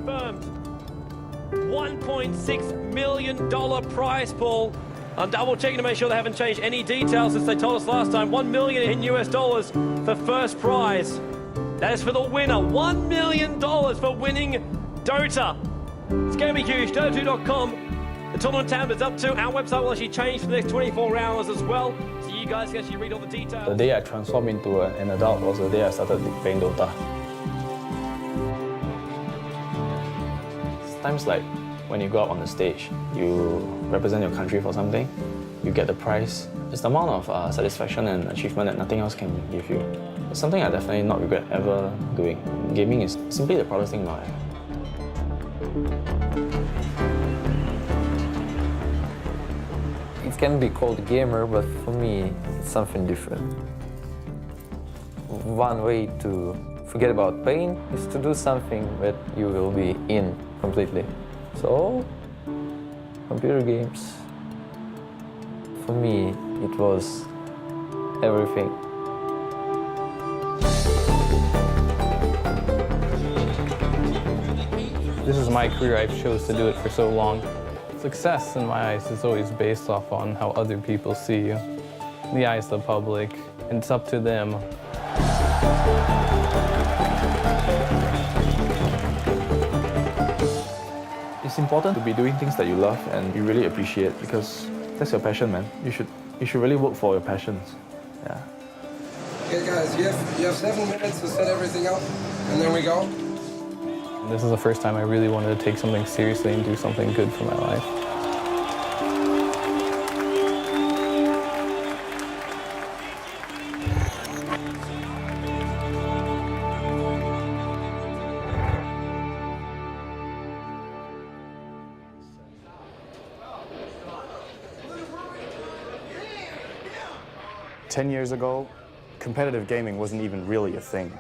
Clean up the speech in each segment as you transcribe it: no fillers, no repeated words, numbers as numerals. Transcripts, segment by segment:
confirmed. $1.6 million prize pool. I'm double checking to make sure they haven't changed any details since they told us last time. $1 million in US dollars for first prize. That is for the winner. $1 million for winning Dota. It's going to be huge. Dota2.com. The tournament tab is up to. Our website will actually change for the next 24 hours as well. So you guys can actually read all the details. The day I transformed into an adult was the day I started playing Dota. Times like when you go out on the stage, you represent your country for something, you get the prize. It's the amount of satisfaction and achievement that nothing else can give you. It's something I definitely not regret ever doing. Gaming is simply the proudest thing in my life. It can be called a gamer, but for me, it's something different. One way to forget about pain is to do something that you will be in completely. So, computer games, for me, it was everything. This is my career. I've chose to do it for so long. Success, in my eyes, is always based off on how other people see you. The eyes of the public, and it's up to them. It's important to be doing things that you love and you really appreciate, because that's your passion, man. You should really work for your passions. Yeah. Okay, guys, you have 7 minutes to set everything up, and then we go. This is the first time I really wanted to take something seriously and do something good for my life. Ten years ago, competitive gaming wasn't even really a thing.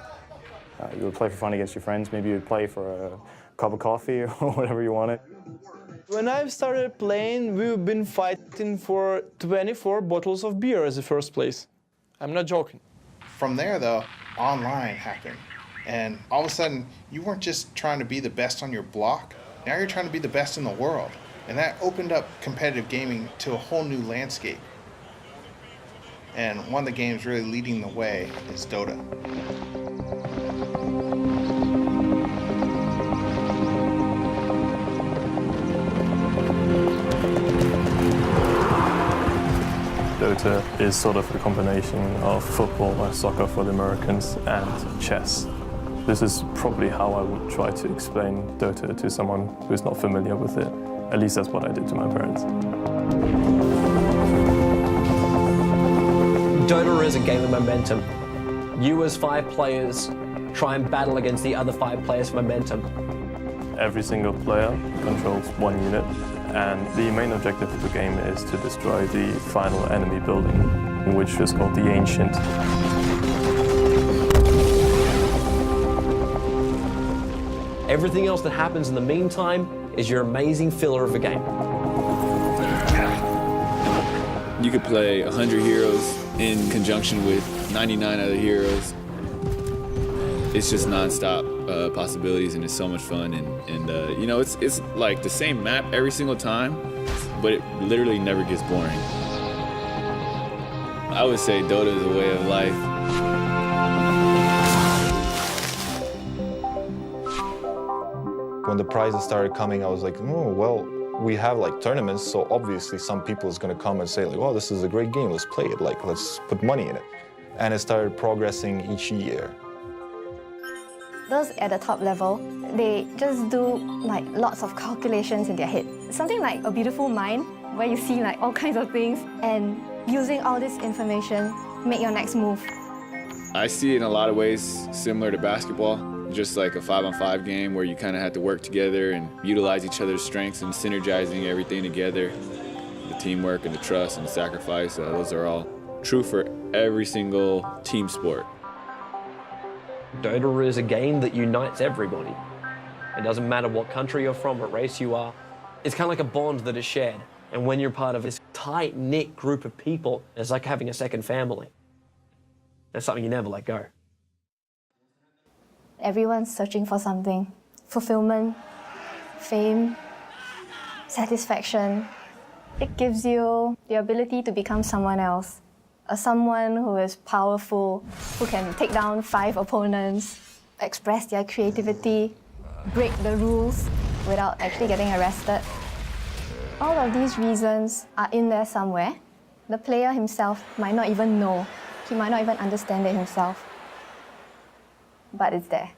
You would play for fun against your friends, maybe you'd play for a cup of coffee or whatever you wanted. When I started playing, we've been fighting for 24 bottles of beer as the first place. I'm not joking. From there, though, online happened. And all of a sudden, you weren't just trying to be the best on your block, now you're trying to be the best in the world. And that opened up competitive gaming to a whole new landscape. And one of the games really leading the way is Dota. Dota is sort of a combination of football or soccer for the Americans and chess. This is probably how I would try to explain Dota to someone who's not familiar with it. At least that's what I did to my parents. Dota is a game of momentum. You as 5 players try and battle against the other 5 players for momentum. Every single player controls 1 unit, and the main objective of the game is to destroy the final enemy building, which is called the Ancient. Everything else that happens in the meantime is your amazing filler of a game. You could play 100 heroes in conjunction with 99 other heroes. It's just non-stop possibilities, and it's so much fun. And you know, it's like the same map every single time, but it literally never gets boring. I would say Dota is a way of life. When the prizes started coming, I was like, oh, well, we have like tournaments, so obviously some people is gonna come and say like, oh, this is a great game, let's play it, like let's put money in it. And it started progressing each year. Those at the top level, they just do like lots of calculations in their head. Something like a beautiful mind, where you see like all kinds of things, and using all this information, make your next move. I see it in a lot of ways similar to basketball. Just like a 5-on-5 game where you kind of have to work together and utilize each other's strengths and synergizing everything together. The teamwork and the trust and the sacrifice, those are all true for every single team sport. Dota is a game that unites everybody. It doesn't matter what country you're from, what race you are. It's kind of like a bond that is shared. And when you're part of this tight-knit group of people, it's like having a second family. It's something you never let go. Everyone's searching for something, fulfillment, fame, satisfaction. It gives you the ability to become someone else. Someone who is powerful, who can take down 5 opponents, express their creativity, break the rules without actually getting arrested. All of these reasons are in there somewhere. The player himself might not even know. He might not even understand it himself. But it's there.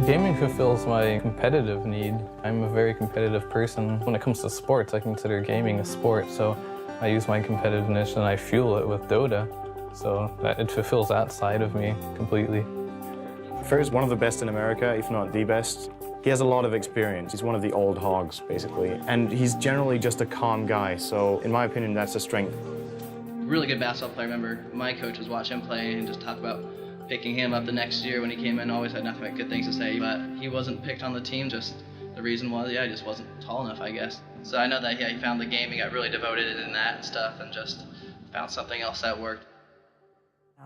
Gaming fulfills my competitive need. I'm a very competitive person. When it comes to sports, I consider gaming a sport, so I use my competitiveness and I fuel it with Dota, so that it fulfills that side of me completely. Fer's one of the best in America, if not the best. He has a lot of experience. He's one of the old hogs, basically, and he's generally just a calm guy, so in my opinion, that's a strength. Really good basketball player. I remember my coach was watching him play and just talk about picking him up the next year when he came in. Always had nothing but good things to say, but he wasn't picked on the team. Just the reason was, yeah, he just wasn't tall enough, I guess. So I know that, yeah, he found the game, he got really devoted in that and stuff, and just found something else that worked.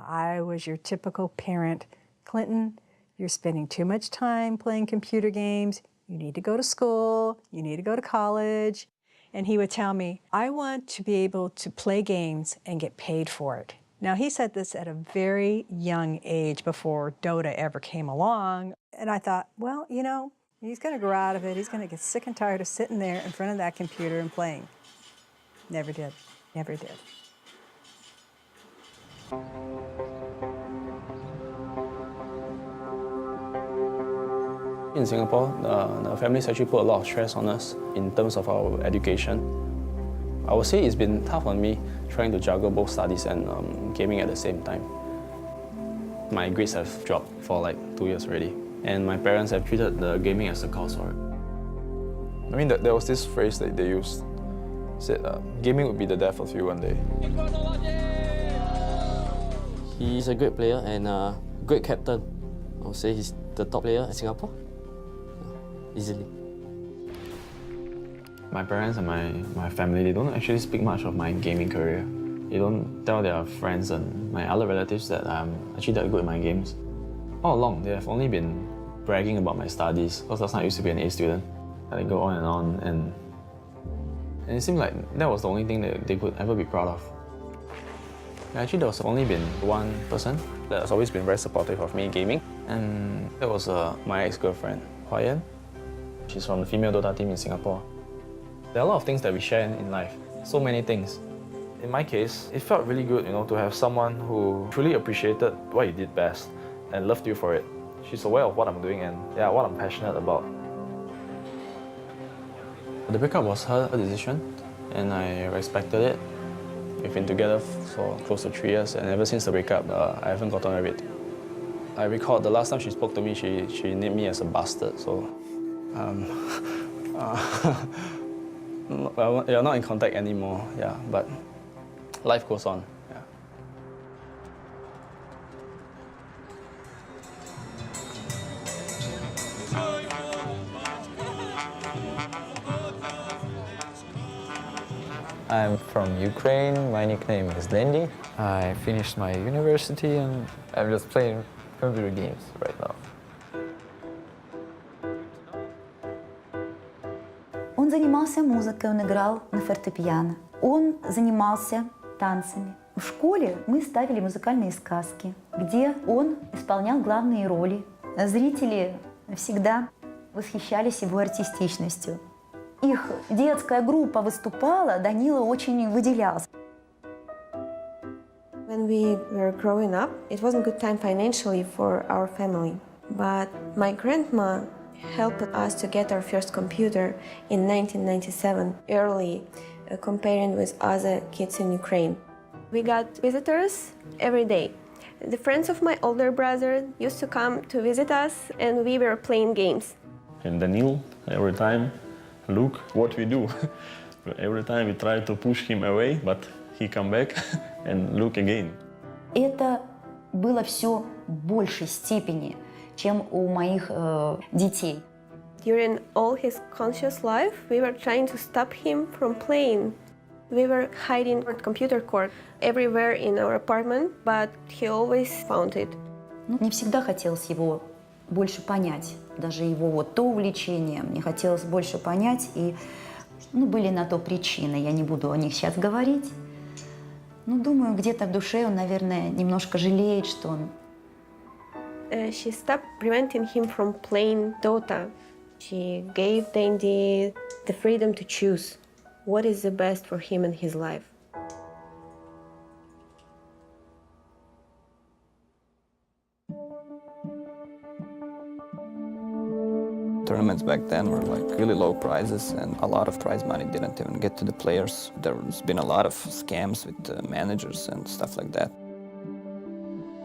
I was your typical parent. Clinton, you're spending too much time playing computer games. You need to go to school. You need to go to college. And he would tell me, I want to be able to play games and get paid for it. Now, he said this at a very young age before Dota ever came along. And I thought, well, you know, he's going to grow out of it. He's going to get sick and tired of sitting there in front of that computer and playing. Never did. Never did. In Singapore, the families actually put a lot of stress on us in terms of our education. I would say it's been tough on me trying to juggle both studies and gaming at the same time. My grades have dropped for like 2 years already, and my parents have treated the gaming as a cause for it. I mean, there was this phrase that they used, said gaming would be the death of you one day. He's a great player and a great captain. I would say he's the top player in Singapore, easily. My parents and my family, they don't actually speak much of my gaming career. They don't tell their friends and my other relatives that I'm actually that good at my games. All along, they have only been bragging about my studies, because last time I used to be an A student. And they go on, and it seemed like that was the only thing that they could ever be proud of. Actually, there was only been one person that has always been very supportive of me gaming, and that was my ex-girlfriend, Hua Yan. She's from the female Dota team in Singapore. There are a lot of things that we share in life, so many things. In my case, it felt really good, to have someone who truly appreciated what you did best and loved you for it. She's aware of what I'm doing and what I'm passionate about. The breakup was her decision, and I respected it. We've been together for close to 3 years, and ever since the breakup, I haven't gotten over it. I recall the last time she spoke to me, she named me as a bastard, so... well, we are not in contact anymore, but life goes on. I'm from Ukraine. My nickname is Lendi. I finished my university and I'm just playing computer games right now. Он занимался музыкой, он играл на фортепиано. Он занимался танцами. В школе мы ставили музыкальные сказки, где он исполнял главные роли. Зрители всегда восхищались его артистичностью. Их детская группа выступала, Данила очень выделялся. When we were growing up, it wasn't a good time financially for our family. But my grandma helped us to get our first computer in 1997, early, comparing with other kids in Ukraine. We got visitors every day. The friends of my older brother used to come to visit us, and we were playing games. And Daniel, every time, look what we do. Every time we try to push him away, but he come back and look again. Это было все в большей степени, чем у моих детей. During all his conscious life, we were trying to stop him from playing. We were hiding our computer cord everywhere in our apartment, but he always found it. Мне всегда хотелось его больше понять, даже его вот то увлечение, мне хотелось больше понять, и были на то причины, я не буду о них сейчас говорить. Но думаю, где-то в душе он, наверное, немножко жалеет, что он... She stopped preventing him from playing Dota. She gave Dandy the freedom to choose what is the best for him in his life. Tournaments back then were like really low prizes, and a lot of prize money didn't even get to the players. There's been a lot of scams with managers and stuff like that.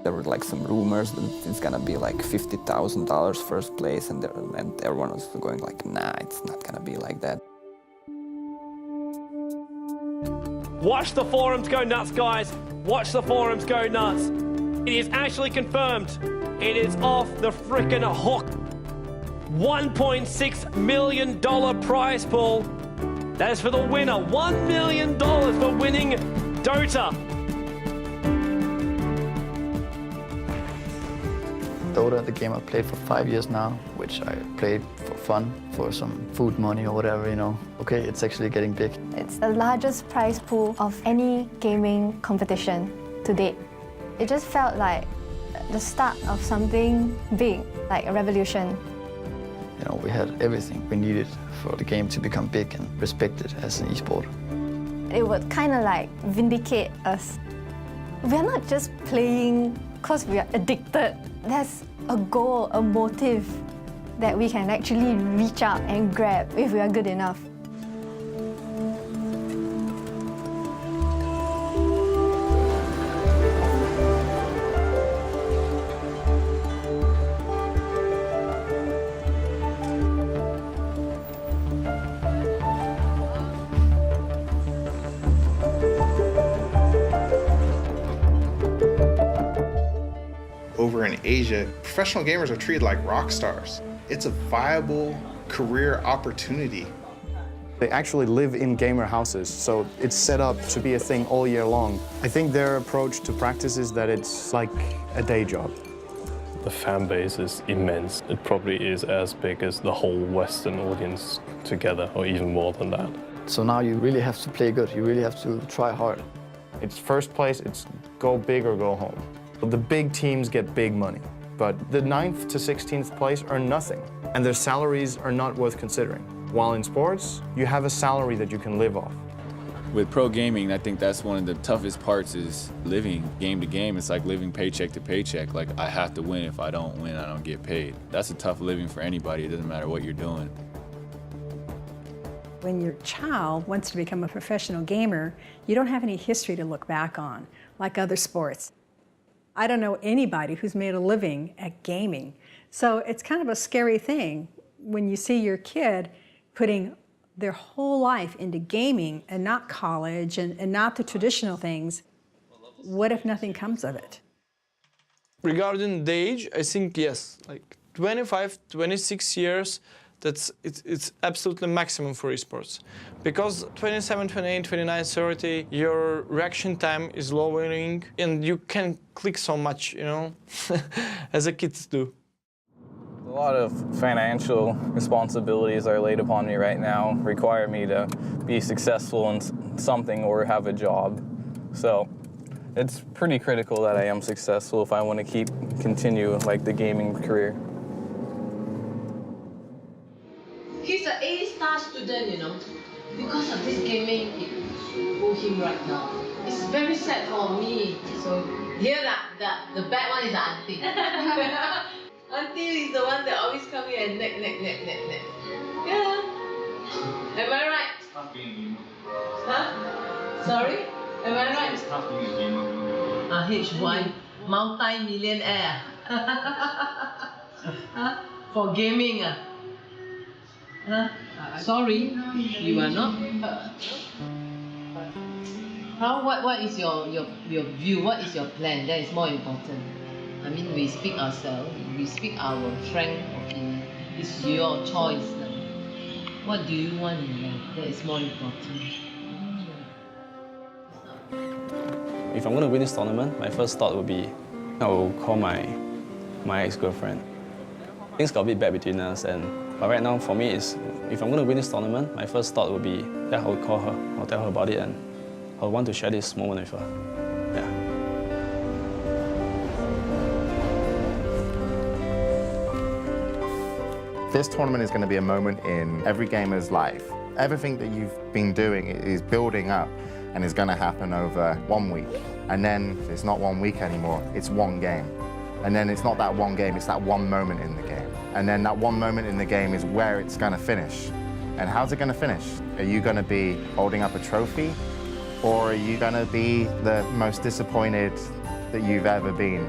There were like some rumors that it's gonna be like $50,000 first place, and everyone was going like, nah, it's not gonna be like that. Watch the forums go nuts, guys. Watch the forums go nuts. It is actually confirmed. It is off the frickin' hook. $1.6 million prize pool. That is for the winner. $1 million for winning Dota. Dota, the game I've played for 5 years now, which I played for fun, for some food money or whatever, you know. Okay, it's actually getting big. It's the largest prize pool of any gaming competition to date. It just felt like the start of something big, like a revolution. You know, we had everything we needed for the game to become big and respected as an esport. It would kind of like vindicate us. We're not just playing because we are addicted. There's a goal, a motive that we can actually reach out and grab if we are good enough. Over in Asia, professional gamers are treated like rock stars. It's a viable career opportunity. They actually live in gamer houses, so it's set up to be a thing all year long. I think their approach to practice is that it's like a day job. The fan base is immense. It probably is as big as the whole Western audience together, or even more than that. So now you really have to play good. You really have to try hard. It's first place, it's go big or go home. The big teams get big money, but the 9th to 16th place earn nothing, and their salaries are not worth considering. While in sports, you have a salary that you can live off. With pro gaming, I think that's one of the toughest parts is living game to game. It's like living paycheck to paycheck. Like, I have to win. If I don't win, I don't get paid. That's a tough living for anybody. It doesn't matter what you're doing. When your child wants to become a professional gamer, you don't have any history to look back on, like other sports. I don't know anybody who's made a living at gaming. So it's kind of a scary thing when you see your kid putting their whole life into gaming and not college and not the traditional things. What if nothing comes of it? Regarding the age, I think yes, like 25, 26 years, it's absolutely maximum for esports. Because 27, 28, 29, 30, your reaction time is lowering and you can click so much, you know, as the kids do. A lot of financial responsibilities are laid upon me right now, require me to be successful in something or have a job. So it's pretty critical that I am successful if I want to continue like the gaming career. He's an A-star student, you know. Because of this gaming, it pull him right now. It's very sad for me. So here, the bad one is the auntie. Auntie is the one that always come here and neck. Yeah. Am I right? It's tough being a gamer. Huh? Sorry? Am I right? It's tough being a gamer. HY, multi-millionaire. Huh? For gaming. Huh? Sorry, you are not. What is your view? What is your plan? That is more important. I mean, we speak ourselves. We speak our frank opinion. It's your choice. What do you want in life? That is more important. If I'm going to win this tournament, my first thought would be, I will call my ex-girlfriend. Things got a bit bad between us, but right now for me, if I'm going to win this tournament, my first thought would be that I would call her, I'll tell her about it, and I want to share this moment with her. Yeah. This tournament is going to be a moment in every gamer's life. Everything that you've been doing is building up and is going to happen over 1 week. And then it's not 1 week anymore, it's one game. And then it's not that one game, it's that one moment in the game. And then that one moment in the game is where it's going to finish. And how's it going to finish? Are you going to be holding up a trophy? Or are you going to be the most disappointed that you've ever been?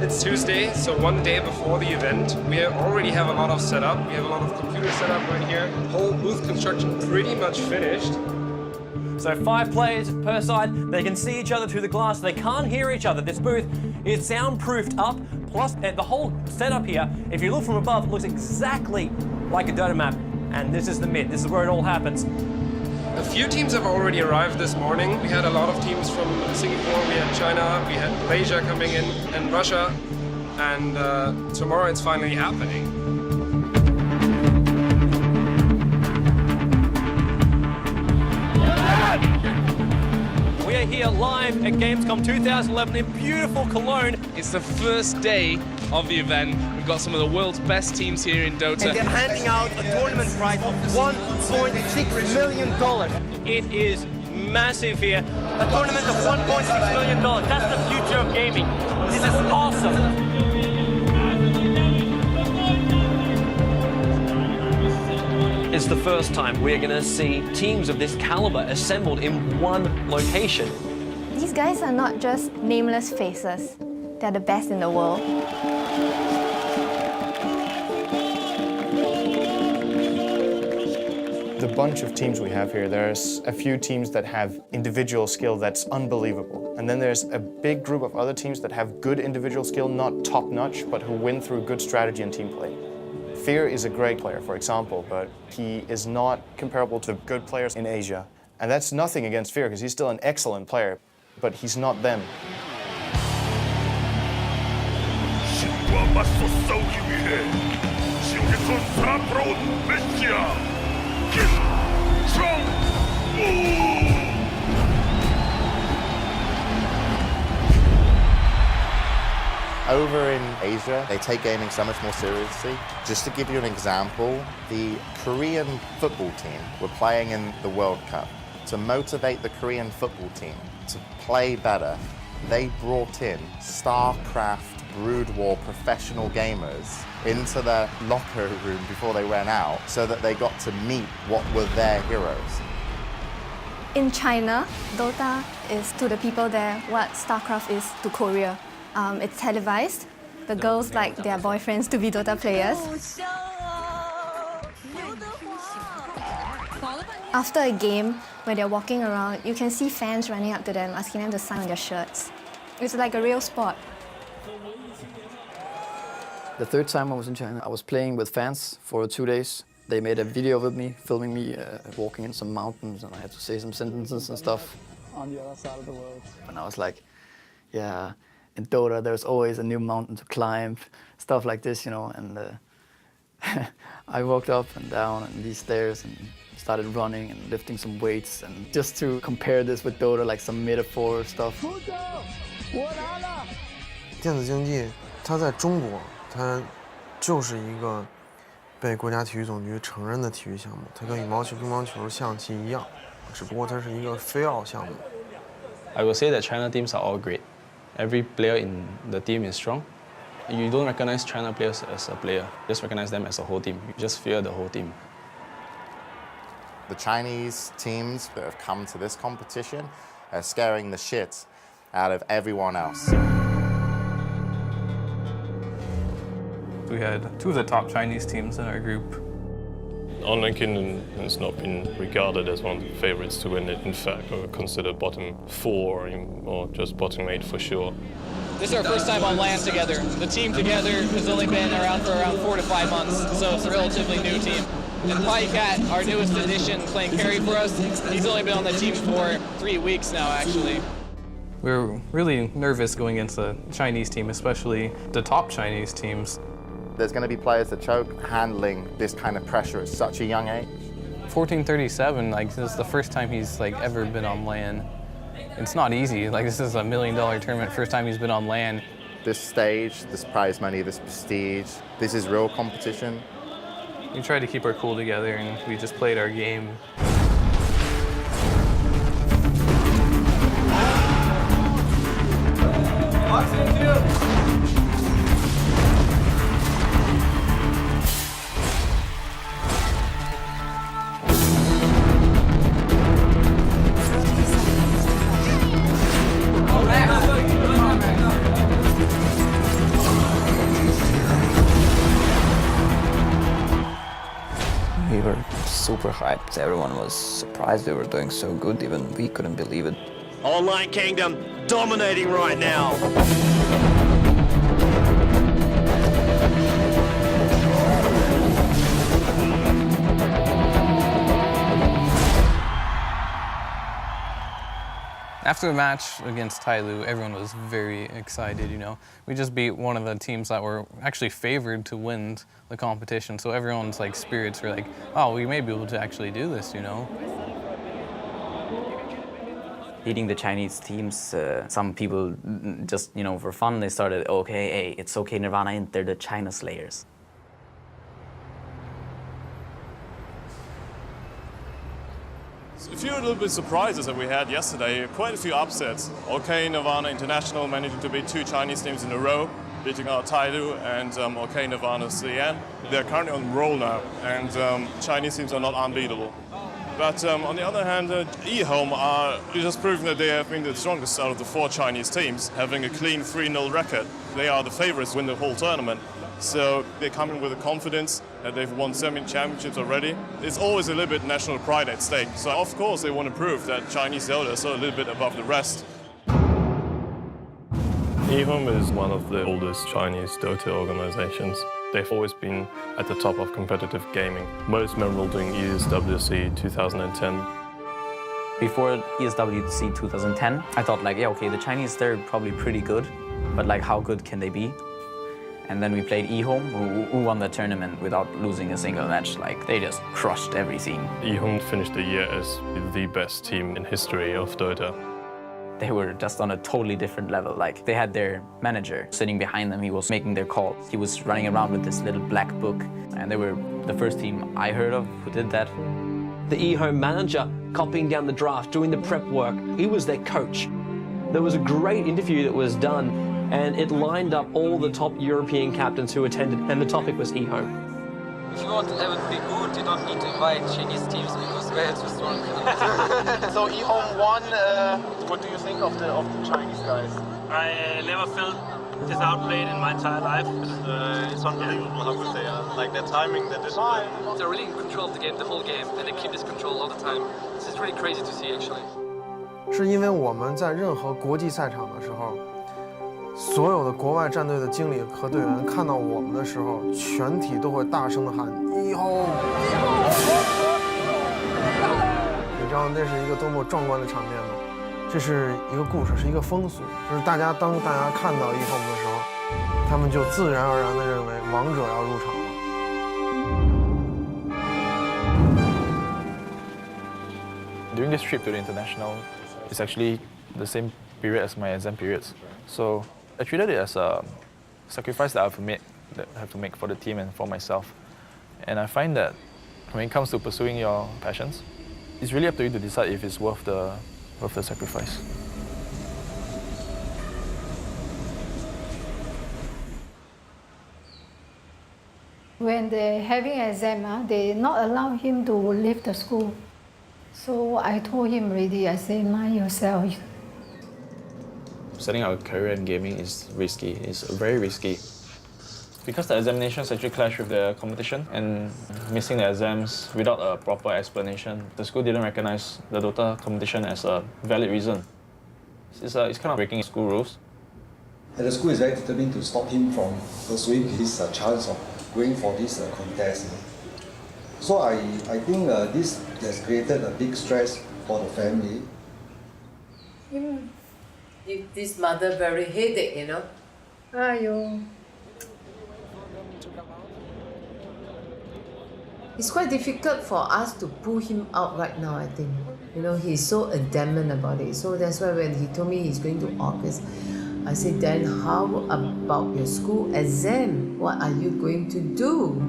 It's Tuesday, so one day before the event. We already have a lot of setup. We have a lot of computers set up right here. Whole booth construction pretty much finished. So 5 players per side, they can see each other through the glass, they can't hear each other. This booth is soundproofed up, plus the whole setup here, if you look from above, looks exactly like a Dota map. And this is the mid, this is where it all happens. A few teams have already arrived this morning. We had a lot of teams from Singapore, we had China, we had Malaysia coming in, and Russia. And tomorrow it's finally happening. We are here live at Gamescom 2011 in beautiful Cologne. It's the first day of the event. We've got some of the world's best teams here in Dota. And they're handing out a tournament prize of $1.6 million. It is massive here. A tournament of $1.6 million. That's the future of gaming. This is awesome. It's the first time we're going to see teams of this caliber assembled in one location. These guys are not just nameless faces. They're the best in the world. The bunch of teams we have here, there's a few teams that have individual skill that's unbelievable. And then there's a big group of other teams that have good individual skill, not top-notch, but who win through good strategy and team play. Fear is a great player, for example, but he is not comparable to good players in Asia. And that's nothing against Fear, because he's still an excellent player, but he's not them. Over in Asia, they take gaming so much more seriously. Just to give you an example, the Korean football team were playing in the World Cup. To motivate the Korean football team to play better, they brought in StarCraft Brood War professional gamers into their locker room before they went out so that they got to meet what were their heroes. In China, Dota is to the people there what StarCraft is to Korea. It's televised. The girls like their boyfriends to be Dota players. After a game, when they're walking around, you can see fans running up to them, asking them to sign on their shirts. It's like a real sport. The third time I was in China, I was playing with fans for 2 days. They made a video with me, filming me walking in some mountains, and I had to say some sentences and stuff. On the other side of the world. And I was like, yeah, in Dota there's always a new mountain to climb, stuff like this, you know. And I walked up and down and these stairs and started running and lifting some weights, and just to compare this with Dota, like some metaphor stuff. 电子竞技，它在中国，它就是一个被国家体育总局承认的体育项目，它跟羽毛球、乒乓球、象棋一样，只不过它是一个非奥项目。I will say that China teams are all great. Every player in the team is strong. You don't recognize China players as a player, just recognize them as a whole team. You just fear the whole team. The Chinese teams that have come to this competition are scaring the shit out of everyone else. We had two of the top Chinese teams in our group. Online Kingdom has not been regarded as one of the favorites to win it. In fact, we're considered bottom 4 or just bottom 8 for sure. This is our first time on LAN together. The team together has only been around for around 4 to 5 months, so it's a relatively new team. And Pycat, our newest addition, playing carry for us, he's only been on the team for 3 weeks now, actually. We were really nervous going against the Chinese team, especially the top Chinese teams. There's going to be players that choke handling this kind of pressure at such a young age. 1437, like this is the first time he's like ever been on LAN. It's not easy. Like this is $1 million tournament, first time he's been on LAN. This stage, this prize money, this prestige, this is real competition. We tried to keep our cool together and we just played our game. We were super hyped. Everyone was surprised we were doing so good. Even we couldn't believe it. Online Kingdom dominating right now. After the match against Tyloo, everyone was very excited, you know. We just beat one of the teams that were actually favored to win the competition, so everyone's like spirits were like, oh, we may be able to actually do this, you know. Beating the Chinese teams, some people just, you know, for fun, they started, okay, hey, it's okay, Nirvana, and they're the China Slayers. A few little bit surprises that we had yesterday, quite a few upsets. OK Nirvana International managing to beat 2 Chinese teams in a row, beating out Tyloo and OK Nirvana CN. They're currently on roll now, and Chinese teams are not unbeatable. But on the other hand, eHome are just proving that they have been the strongest out of the 4 Chinese teams, having a clean 3-0 record. They are the favorites to win the whole tournament. So they come in with a confidence that they've won 7 championships already. It's always a little bit national pride at stake. So of course they want to prove that Chinese Dota is a little bit above the rest. eHome is one of the oldest Chinese Dota organizations. They've always been at the top of competitive gaming, most memorable during ESWC 2010. Before ESWC 2010, I thought like, yeah, okay, the Chinese, they're probably pretty good, but like how good can they be? And then we played eHome, who won the tournament without losing a single match. Like, they just crushed everything. eHome finished the year as the best team in history of Dota. They were just on a totally different level. Like, they had their manager sitting behind them. He was making their calls. He was running around with this little black book. And they were the first team I heard of who did that. The eHome manager copying down the draft, doing the prep work. He was their coach. There was a great interview that was done, and it lined up all the top European captains who attended, and the topic was eHome. If you want to have it be good, you don't need to invite Chinese teams because we're too strong. So eHome won. What do you think of the Chinese guys? I never felt this outplayed in my entire life. It's unbelievable how good they are. Like their timing, their discipline. They're really in control of the game, the whole game, and they keep this control all the time. This is really crazy to see, actually. 是因为我们在任何国际赛场的时候，所有的国外战队的经理和队员看到我们的时候，全体都会大声的喊eHome。你知道那是一个多么壮观的场面吗？这是一个故事，是一个风俗，就是当大家看到eHome的时候，他们就自然而然地认为王者要入场了。During this trip to the international, it's actually the same period as my exam periods. So I treated it as a sacrifice that I have to make for the team and for myself. And I find that when it comes to pursuing your passions, it's really up to you to decide if it's worth the sacrifice. When they're having an exam, they not allow him to leave the school. So I told him already, I say, mind yourself. Setting out a career in gaming is risky. It's very risky. Because the examinations actually clash with the competition and missing the exams without a proper explanation, the school didn't recognize the Dota competition as a valid reason. It's kind of breaking school rules. And the school is very determined to stop him from pursuing his chance of going for this contest. So I think this has created a big stress for the family. Give this mother very headache, you know. Aiyo. It's quite difficult for us to pull him out right now, I think. You know, he's so adamant about it. So that's why when he told me he's going to August, I said, then how about your school exam? What are you going to do?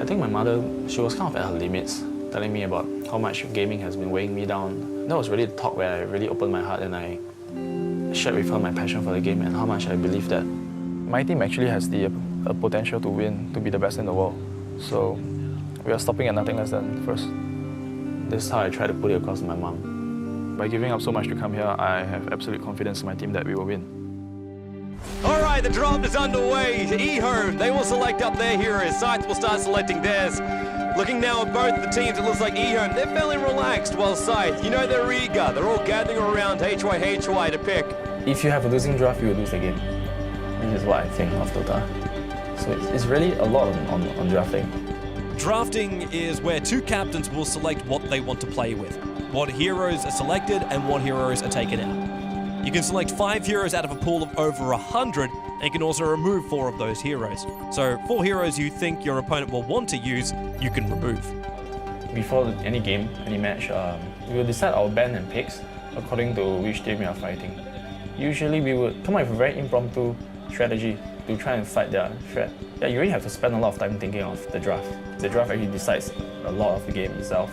I think my mother, she was kind of at her limits, telling me about how much gaming has been weighing me down. That was really the talk where I really opened my heart and I shared with her my passion for the game and how much I believe that my team actually has the potential to win, to be the best in the world. So we are stopping at nothing less than first. This is how I try to put it across to my mom. By giving up so much to come here, I have absolute confidence in my team that we will win. All right, the draft is underway. eHome, they will select up their heroes. Sites will start selecting theirs. Looking now at both the teams, it looks like eHome, they're fairly relaxed, while Scythe, you know they're eager. They're all gathering around HY to pick. If you have a losing draft, you will lose the game. This is what I think of Dota. So it's really a lot on drafting. Drafting is where two captains will select what they want to play with, what heroes are selected and what heroes are taken out. You can select 5 heroes out of a pool of over 100, and you can also remove 4 of those heroes. So 4 heroes you think your opponent will want to use, you can remove. Before any game, any match, we will decide our band and picks according to which team we are fighting. Usually we would come up with a very impromptu strategy to try and fight their threat. Yeah, you really have to spend a lot of time thinking of the draft. The draft actually decides a lot of the game itself.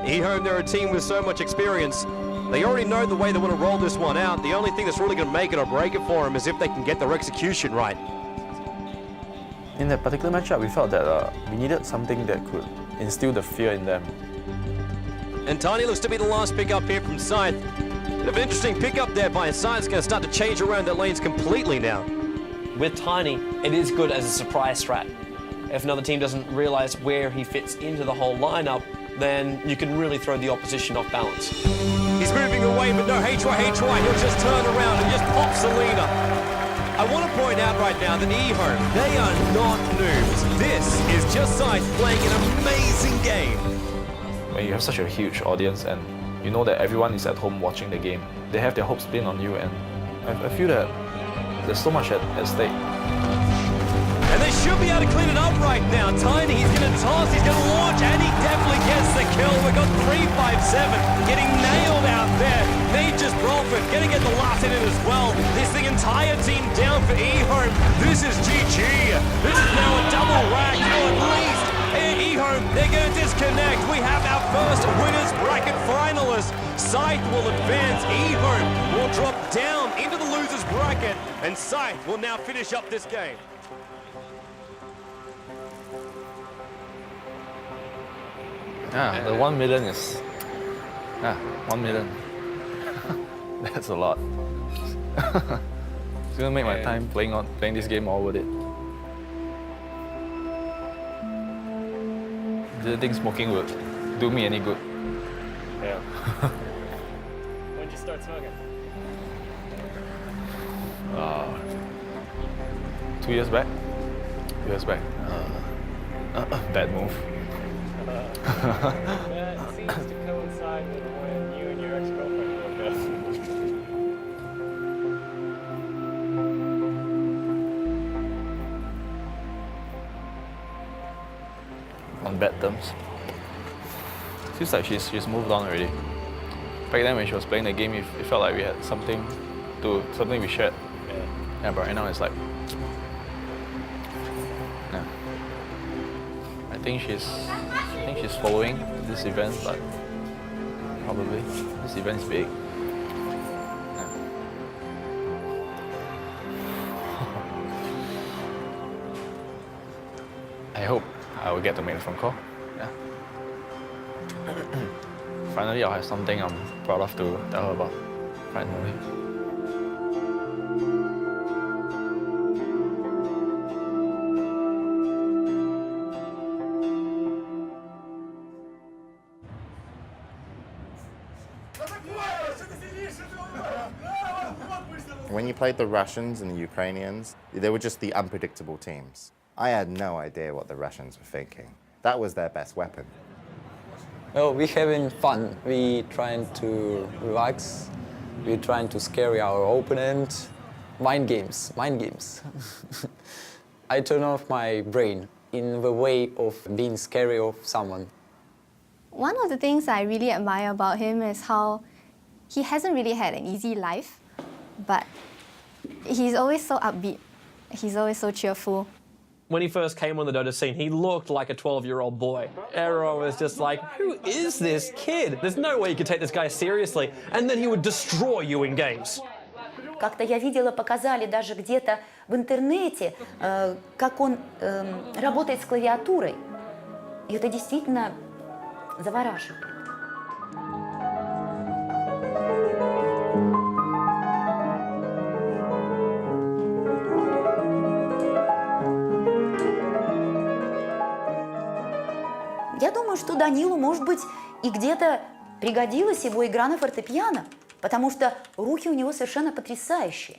eHome, they're a team with so much experience. They already know the way they want to roll this one out. The only thing that's really going to make it or break it for them is if they can get their execution right. In that particular matchup, we felt that we needed something that could instill the fear in them. And Tiny looks to be the last pick up here from Scythe. Bit of an interesting pick up there by Scythe. It's going to start to change around their lanes completely now. With Tiny, it is good as a surprise strat. If another team doesn't realize where he fits into the whole lineup, then you can really throw the opposition off balance. He's moving away, but no, HY, he'll just turn around and just pop Selena. I want to point out right now that eHome, they are not noobs. This is just Scythe playing an amazing game. When you have such a huge audience and you know that everyone is at home watching the game, they have their hopes pinned on you, and I feel that there's so much at stake. And they should be able to clean it up right now. Tiny, he's going to toss, he's going to launch, and he definitely gets the kill. We've got 3-5-7 getting nailed out there. Nature's Bradford going to get the last in it as well. This the entire team down for eHome. This is GG. This is now a double whack, at least. And eHome, they're going to disconnect. We have our first winners bracket finalists. Scythe will advance, eHome will drop down into the losers bracket, and Scythe will now finish up this game. Yeah, the 1 million is... 1 million. That's a lot. It's gonna make my time playing this game all worth it. Didn't think smoking would do me any good. Yeah. When did you start smoking? 2 years back. 2 years back. Bad move. That seems to coincide with when you and your ex-girlfriend broke up. On bad terms. Feels like she's moved on already. Back then when she was playing the game, it felt like we had something we shared. Yeah, but right now it's like, yeah. I think she's following this event, but probably this event is big. Yeah. I hope I will get to make a phone call. Yeah. Finally, I'll have something I'm proud of to tell her about. Finally. When you played the Russians and the Ukrainians, they were just the unpredictable teams. I had no idea what the Russians were thinking. That was their best weapon. Oh, we're having fun. We trying to relax. We're trying to scare our opponent. Mind games, mind games. I turn off my brain in the way of being scary of someone. One of the things I really admire about him is how he hasn't really had an easy life, but he's always so upbeat. He's always so cheerful. When he first came on the Dota scene, he looked like a 12-year-old boy. Aero was just like, who is this kid? There's no way you could take this guy seriously. And then he would destroy you in games. Как-то я видела, показали даже где-то в интернете, как он работает с клавиатурой. И это действительно завораживает. Я думаю, что Данилу, может быть, и где-то пригодилась его игра на фортепиано, потому что руки у него совершенно потрясающие.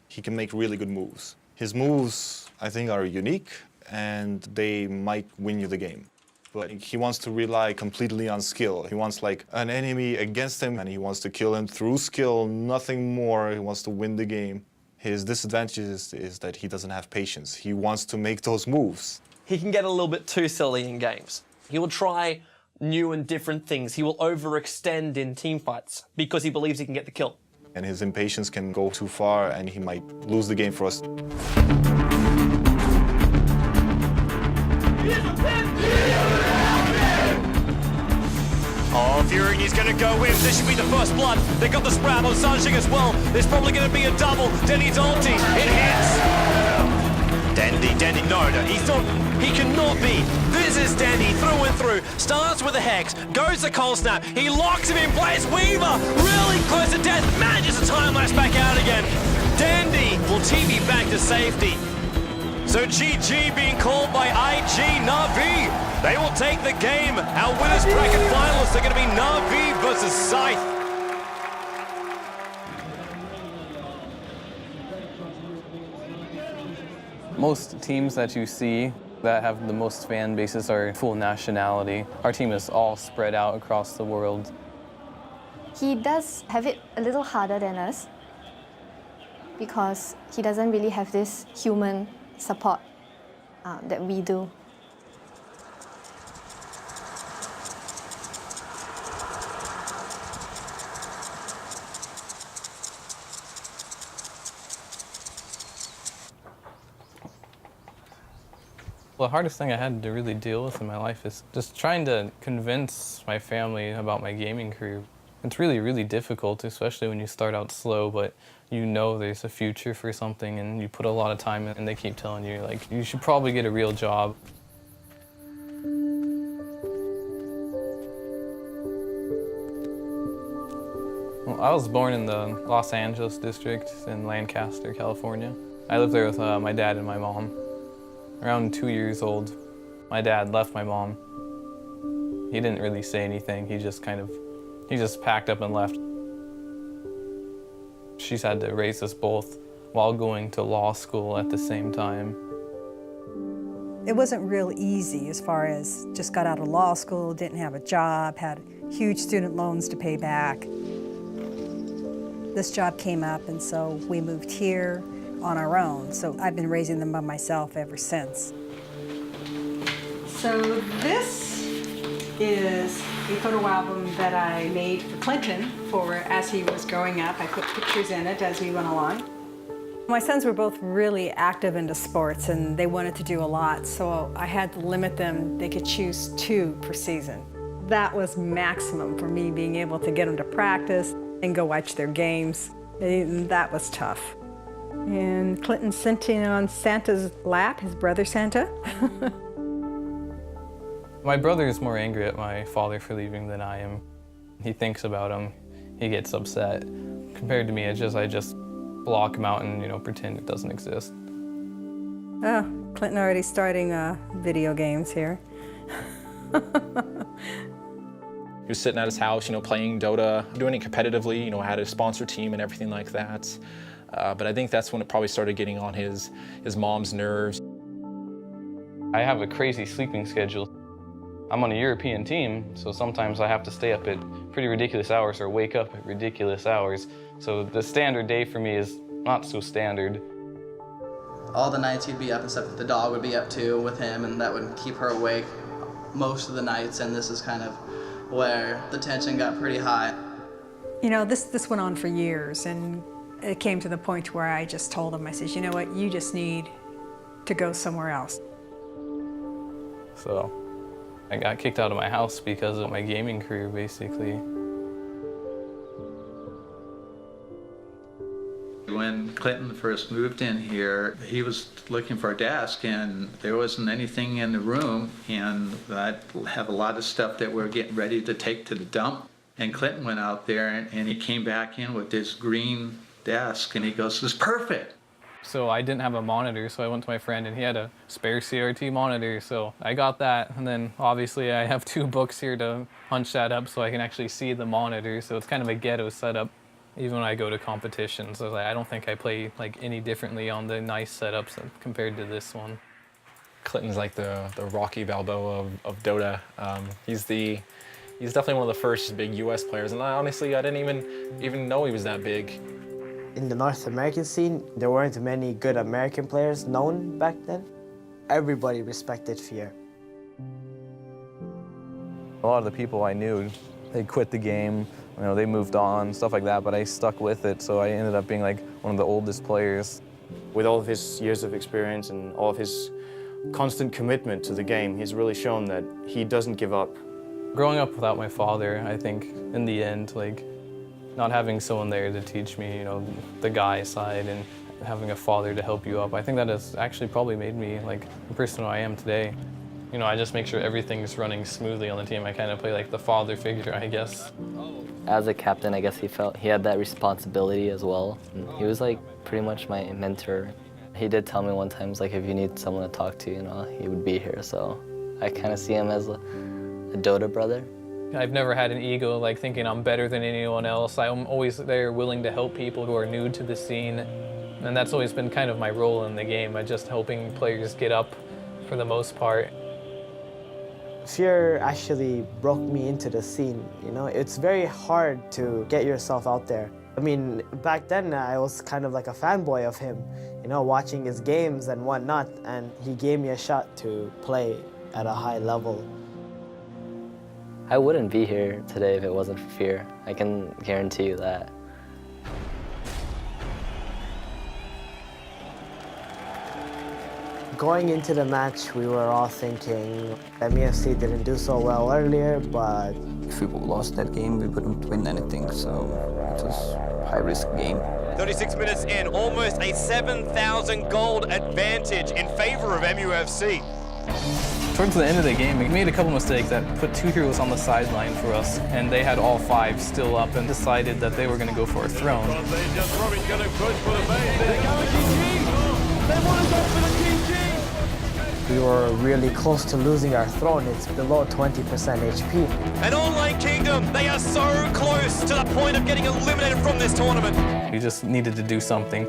He can make really good moves. His moves, I think, are unique, and they might win you the game. But he wants to rely completely on skill. He wants like an enemy against him, and he wants to kill him through skill, nothing more. He wants to win the game. His disadvantage is that he doesn't have patience. He wants to make those moves. He can get a little bit too silly in games. He will try new and different things. He will overextend in team fights because he believes he can get the kill. And his impatience can go too far, and he might lose the game for us. Oh, Fury is going to go in. This should be the first blood. They got the sprout on Sanjing as well. There's probably going to be a double. Denny's ulti. It hits. Dendy, no, he cannot be. This is Dendy through and through. Starts with a Hex, goes to Cold Snap. He locks him in place. Weaver, really close to death, manages to time lapse back out again. Dendy will TV back to safety. So GG being called by IG Na'Vi. They will take the game. Our winners bracket finalists are going to be Na'Vi versus Scythe. Most teams that you see that have the most fan bases are full nationality. Our team is all spread out across the world. He does have it a little harder than us because he doesn't really have this human support that we do. The hardest thing I had to really deal with in my life is just trying to convince my family about my gaming career. It's really, really difficult, especially when you start out slow, but you know there's a future for something and you put a lot of time in and they keep telling you, like, you should probably get a real job. Well, I was born in the Los Angeles district in Lancaster, California. I lived there with my dad and my mom. Around 2 years old, my dad left my mom. He didn't really say anything. He just packed up and left. She's had to raise us both while going to law school at the same time. It wasn't real easy as far as just got out of law school, didn't have a job, had huge student loans to pay back. This job came up, and so we moved here on our own. So I've been raising them by myself ever since. So this is a photo album that I made for Clinton for as he was growing up. I put pictures in it as we went along. My sons were both really active into sports and they wanted to do a lot, so I had to limit them. They could choose 2 per season. That was maximum for me, being able to get them to practice and go watch their games. And that was tough. And Clinton sitting on Santa's lap, his brother Santa. My brother is more angry at my father for leaving than I am. He thinks about him, he gets upset. Compared to me, I just block him out and, pretend it doesn't exist. Oh, Clinton already starting video games here. He was sitting at his house, playing Dota, doing it competitively, had a sponsor team and everything like that. But I think that's when it probably started getting on his mom's nerves. I have a crazy sleeping schedule. I'm on a European team, so sometimes I have to stay up at pretty ridiculous hours or wake up at ridiculous hours. So the standard day for me is not so standard. All the nights he'd be up and stuff, the dog would be up too with him, and that would keep her awake most of the nights, and this is kind of where the tension got pretty high. This went on for years, and it came to the point where I just told him, I said, you know what, you just need to go somewhere else. So I got kicked out of my house because of my gaming career, basically. When Clinton first moved in here, he was looking for a desk and there wasn't anything in the room, and I have a lot of stuff that we're getting ready to take to the dump. And Clinton went out there and he came back in with this green desk and he goes, "This is perfect." So I didn't have a monitor, so I went to my friend and he had a spare CRT monitor, so I got that. And then obviously I have 2 books here to punch that up so I can actually see the monitor, so it's kind of a ghetto setup. Even when I go to competitions, I don't think I play any differently on the nice setups compared to this one. Clinton's like the Rocky Balboa of Dota. He's definitely one of the first big US players, and honestly, I didn't even know he was that big. In the North American scene, there weren't many good American players known back then. Everybody respected Fear. A lot of the people I knew, they quit the game, they moved on, stuff like that, but I stuck with it, so I ended up being one of the oldest players. With all of his years of experience and all of his constant commitment to the game, he's really shown that he doesn't give up. Growing up without my father, I think in the end, not having someone there to teach me, the guy side and having a father to help you up, I think that has actually probably made me the person I am today. I just make sure everything's running smoothly on the team. I kind of play the father figure, I guess. As a captain, I guess he felt he had that responsibility as well. And he was pretty much my mentor. He did tell me one time, if you need someone to talk to, he would be here. So I kind of see him as a Dota brother. I've never had an ego thinking I'm better than anyone else. I'm always there willing to help people who are new to the scene. And that's always been kind of my role in the game, just helping players get up for the most part. Fear actually broke me into the scene, It's very hard to get yourself out there. I mean, back then I was kind of like a fanboy of him, watching his games and whatnot, and he gave me a shot to play at a high level. I wouldn't be here today if it wasn't for Fear. I can guarantee you that. Going into the match, we were all thinking MEFC didn't do so well earlier, but if we lost that game, we wouldn't win anything, so it was a high-risk game. 36 minutes in, almost a 7,000 gold advantage in favor of MUFC. Towards the end of the game, we made a couple mistakes that put 2 heroes on the sideline for us, and they had all 5 still up and decided that they were going to go for a throne. We were really close to losing our throne. It's below 20% HP. And Online Kingdom, they are so close to the point of getting eliminated from this tournament. We just needed to do something.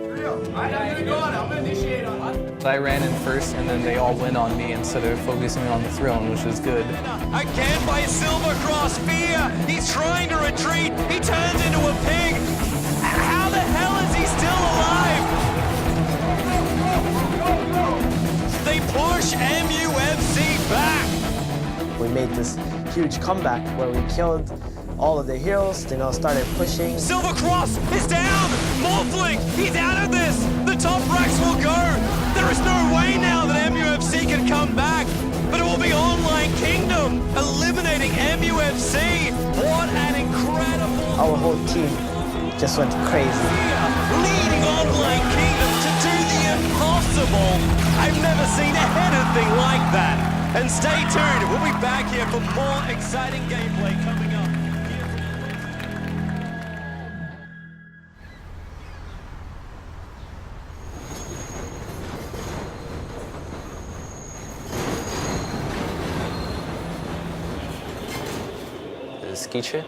I ran in first, and then they all went on me instead of focusing on the throne, which was good. Again by Silver Cross, Fear, he's trying to retreat, he turns into a pig. How the hell is he still alive? They push MUFC back. We made this huge comeback where we killed all of the heroes, started pushing. Silver Cross is down! Morphling, he's out of this! The top racks will go! There is no way now that MUFC can come back, but it will be Online Kingdom eliminating MUFC. What an incredible... Our whole team just went crazy. Leading Online Kingdom to do the impossible. I've never seen anything like that. And stay tuned, we'll be back here for more exciting gameplay coming up. Skiche.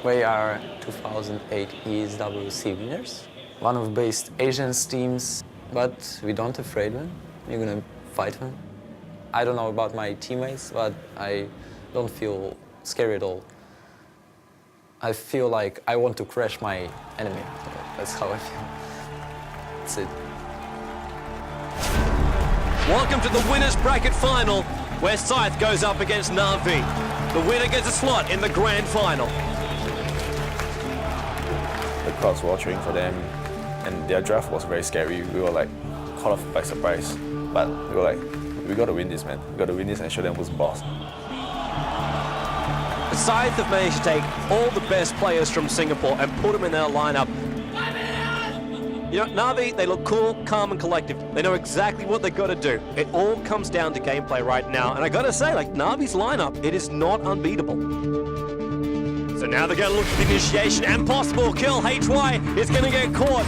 We are 2008 ESWC winners. One of the best Asian teams, but we don't afraid them. We're gonna fight them. I don't know about my teammates, but I don't feel scary at all. I feel like I want to crush my enemy. That's how I feel. That's it. Welcome to the winners bracket final, where Scythe goes up against Na'Vi. The winner gets a slot in the grand final. The crowds were all cheering for them, and their draft was very scary. We were like caught off by surprise, but we were like, we got to win this, man. We got to win this and show them who's boss. The Scythe have managed to take all the best players from Singapore and put them in their lineup. You know, Na'Vi, they look cool, calm and collective. They know exactly what they've got to do. It all comes down to gameplay right now. And I got to say, like, Na'Vi's lineup, it is not unbeatable. So now they're going to look for the initiation and possible kill. HY is going to get caught.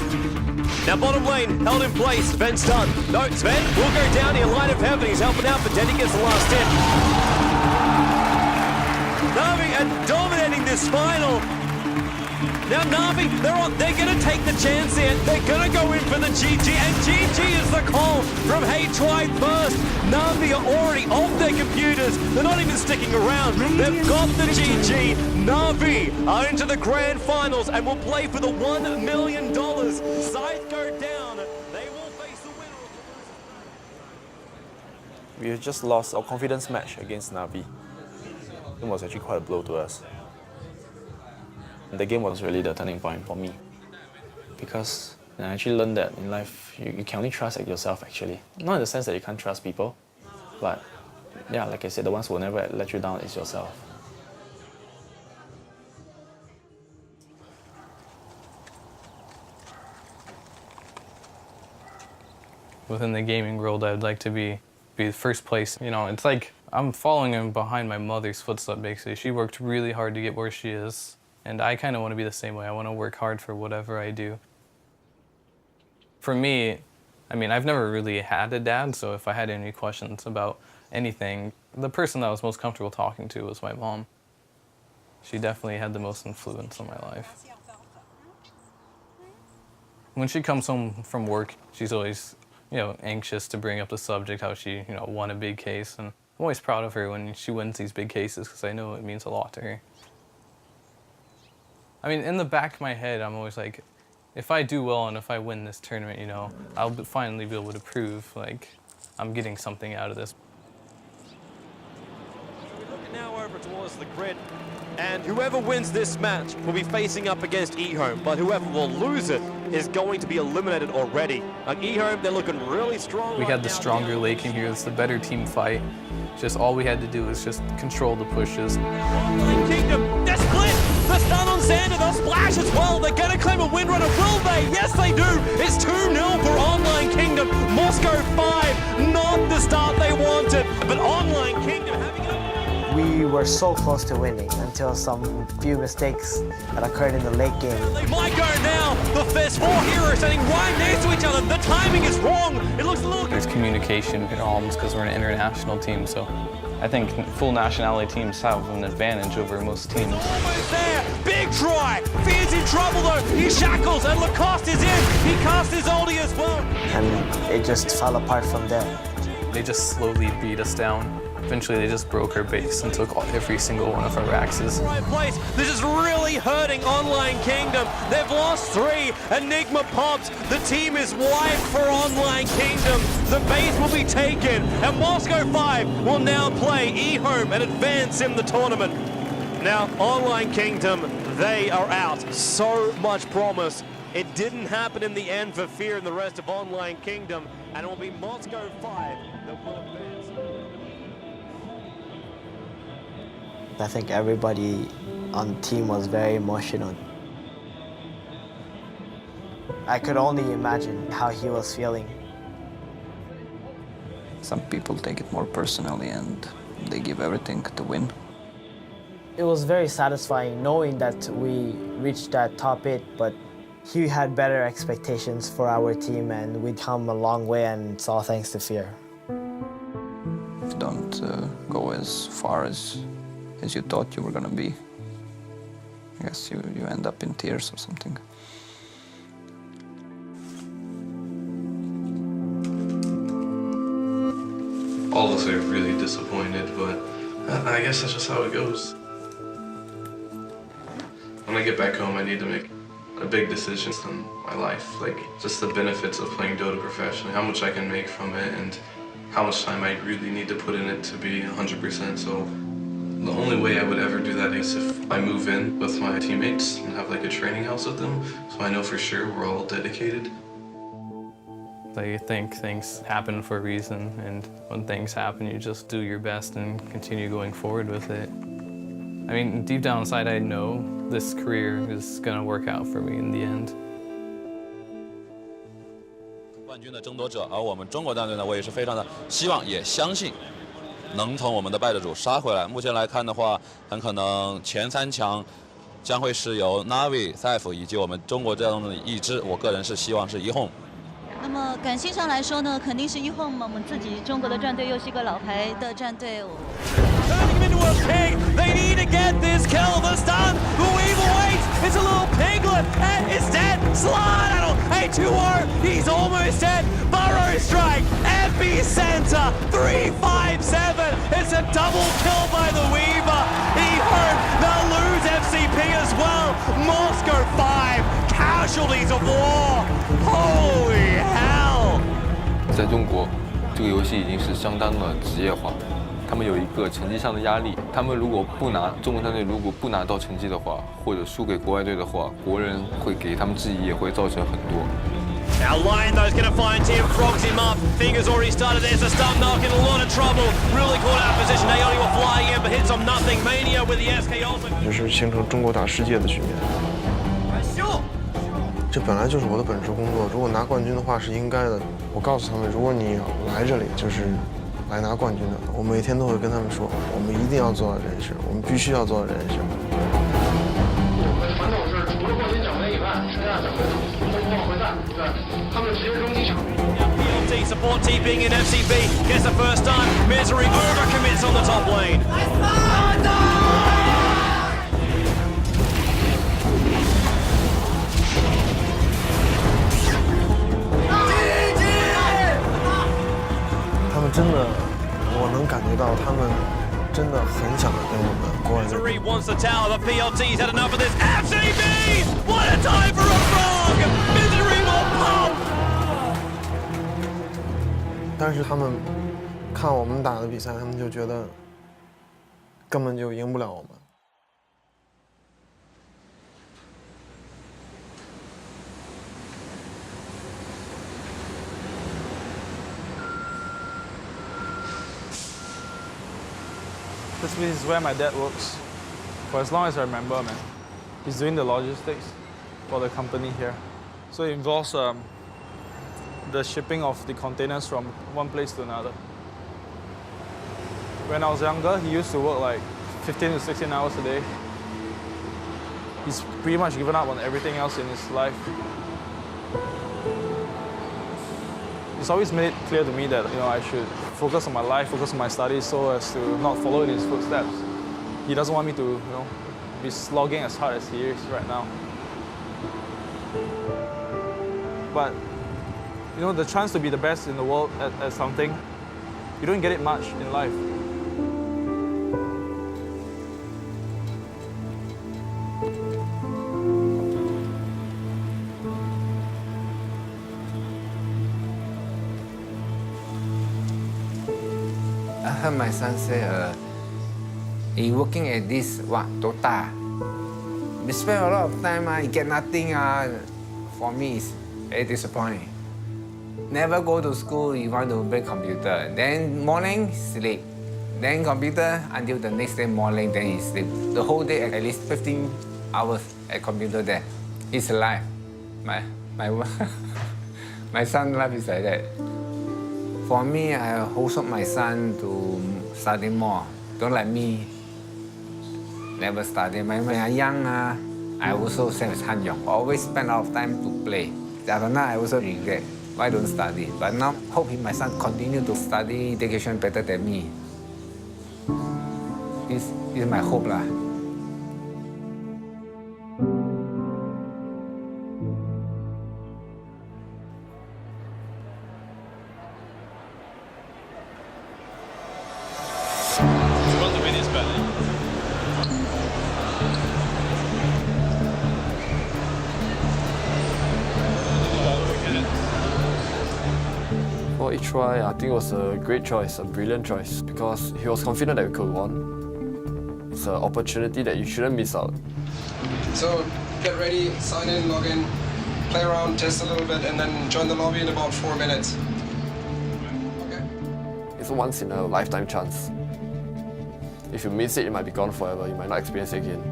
Now bottom lane, held in place. Sven's done. No, Sven will go down here. Light of heaven, he's helping out, but Denny gets the last hit. Na'Vi are dominating this final. Now Na'Vi, they're going to take the chance here. They're going to go in for the GG, and GG is the call from HY first. Na'Vi are already off their computers. They're not even sticking around. They've got the GG. Na'Vi are into the grand finals and will play for the $1 million. Scythe go down. They will face the winner. We just lost our confidence match against Na'Vi. It was actually quite a blow to us. The game was really the turning point for me, because I actually learned that in life you can only trust yourself actually. Not in the sense that you can't trust people, but yeah, like I said, the ones who will never let you down is yourself. Within the gaming world, I'd like to be the first place. You know, it's like I'm following in behind my mother's footsteps basically. She worked really hard to get where she is. And I kind of want to be the same way. I want to work hard for whatever I do. For me, I mean, I've never really had a dad, so if I had any questions about anything, the person that I was most comfortable talking to was my mom. She definitely had the most influence on my life. When she comes home from work, she's always, you know, anxious to bring up the subject, how she, you know, won a big case. And I'm always proud of her when she wins these big cases because I know it means a lot to her. I mean, in the back of my head, I'm always like, if I do well and if I win this tournament, you know, I'll finally be able to prove, like, I'm getting something out of this. We're looking now over towards the grid, and whoever wins this match will be facing up against eHome, but whoever will lose it is going to be eliminated already. Like eHome, they're looking really strong. We had the stronger late game here. It's the better team fight. Just all we had to do was just control the pushes. Kingdom, they're split! The stun on Xander, they'll splash as well. They're going to claim a windrunner, will they? Yes, they do. It's 2-0 for Online Kingdom. Moscow 5, not the start they wanted, but Online Kingdom having it. We were so close to winning until some few mistakes that occurred in the late game. They might go now. There's 4 heroes standing right next to each other. The timing is wrong. It looks a little... There's communication problems because we're an international team, so I think full nationality teams have an advantage over most teams. Almost there. Big try. Fear's in trouble though. He shackles and Lacoste is in. He cast his ulti as well. And it just fell apart from there. They just slowly beat us down. Eventually, they just broke our base and took every single one of our axes. Right place. This is really hurting Online Kingdom. They've lost 3. Enigma pops. The team is wiped for Online Kingdom. The base will be taken, and Moscow 5 will now play eHome and advance in the tournament. Now, Online Kingdom, they are out. So much promise. It didn't happen in the end for Fear and the rest of Online Kingdom, and it will be Moscow 5 that will advance. I think everybody on the team was very emotional. I could only imagine how he was feeling. Some people take it more personally and they give everything to win. It was very satisfying knowing that we reached that top 8, but he had better expectations for our team and we'd come a long way, and it's all thanks to Fear. If you don't go as far as you thought you were going to be, I guess you end up in tears or something. All of us are really disappointed, but I guess that's just how it goes. When I get back home, I need to make a big decision in my life, like just the benefits of playing Dota professionally, how much I can make from it, and how much time I really need to put in it to be 100%. So the only way I would ever do that is if I move in with my teammates and have like a training house with them, so I know for sure we're all dedicated. I think things happen for a reason, and when things happen, you just do your best and continue going forward with it. I mean, deep down inside, I know this career is going to work out for me in the end. 冠军的争夺者，而我们中国战队呢，我也是非常的希望，也相信能从我们的败者组杀回来。目前来看的话，很可能前3强将会是由 Navi、Saif 以及我们中国战队的一支，我个人是希望是1Home。那么感性上来说呢，肯定是1Home嘛，我们自己中国的战队又是一个老牌的战队。Turning him into a pig. They need to get this kill. The stun. The Weaver waits. It's a little piglet and it's dead. Slide a 2-0. He's almost dead. Burrow strike. Epicenter. 357. It's a double kill by the Weaver. He hurt. They'll lose FCP as well. Moscow 5. Casualties of war. Holy hell. 在中国，这个游戏已经是相当的职业化。他们有一个成绩上的压力，他们如果不拿中国战队如果不拿到成绩的话，或者输给国外队的话，国人会给他们质疑，也会造成很多。Now Lion though's going to find Tim, frogs him up. Fingers already started. There's a stump knock in a lot of trouble. Really caught out of position. Aoni were flying in, but hits on nothing. Mania with the SK ultimate. 这是形成中国打世界的局面。这本来就是我的本职工作，如果拿冠军的话是应该的。我告诉他们，如果你来这里就是来拿冠军的，我每天都会跟他们说，我们一定要做到这件事，我们必须要做到这件事。我们的传统是除了冠军奖杯以外，剩下奖杯都不往回带，对，他们直接扔机场。PLT support TPing in FCB gets the first time. Misery overcommits on the top lane. 他们真的，我能感觉到他们真的很想跟我们国外队。 Misery wants the tower, but PLT's had enough of this. FCB! What a time for a frog! Misery will pop! 但是他们看我们打的比赛，他们就觉得根本就赢不了我们。 This is where my dad works. For as long as I remember, man. He's doing the logistics for the company here. So it involves the shipping of the containers from one place to another. When I was younger, he used to work like 15 to 16 hours a day. He's pretty much given up on everything else in his life. He's always made it clear to me that I should focus on my life, focus on my studies, so as to not follow in his footsteps. He doesn't want me to, be slogging as hard as he is right now. But, the chance to be the best in the world at something, you don't get it much in life. I heard my son say, he working at this, Dota. We spend a lot of time, he get nothing. For me, it's very disappointing. Never go to school, you want to play computer. Then morning, sleep. Then computer until the next day morning, then he sleep. The whole day, at least 15 hours at computer there. It's life. My son's life is like that. For me, I hold up my son to study more. Don't let me never study. When I'm young, I also same as Han Yong. Always spend a lot of time to play. After now, I also regret. Why don't study? But now, hope my son continue to study education better than me. This is my hope lah. For H.Y., I think it was a great choice, a brilliant choice, because he was confident that we could won. It's an opportunity that you shouldn't miss out. So get ready, sign in, log in, play around, test a little bit, and then join the lobby in about 4 minutes. It's a once in a lifetime chance. If you miss it, you might be gone forever. You might not experience it again.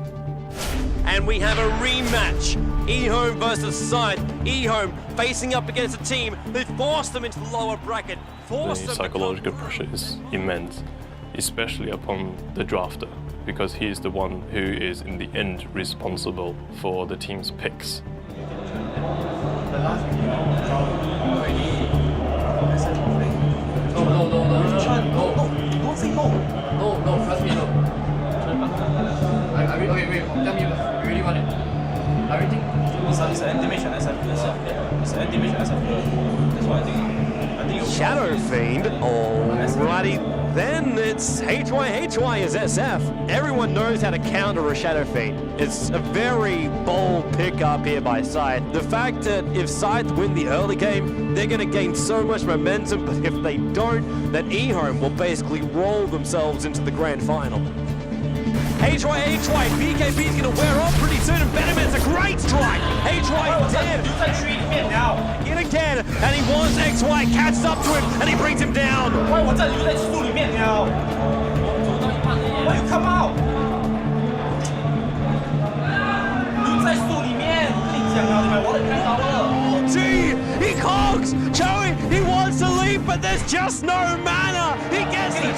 And we have a rematch. eHome versus Scythe. eHome facing up against a team who forced them into the lower bracket. The psychological pressure is immense, especially upon the drafter, because he is the one who is in the end responsible for the team's picks. No, trust me, no. Wait, tell me, you really want it? Everything? It's an animation SF. It's an animation SF. That's what I think. Shadow Fiend. Alrighty. Then it's HY is SF. Everyone knows how to counter a Shadow Fiend. It's a very bold pickup here by Scythe. The fact that if Scythe win the early game, they're going to gain so much momentum, but if they don't, then eHome will basically roll themselves into the grand final. HY, BKB's going to wear off pretty soon, and Benjamin's a great strike. HY dead. In again, and he wants XY, catches up to him, and he brings him down. Why you come out? Gee, he cogs! Joey, he wants to leave, but there's just no mana. He gets it.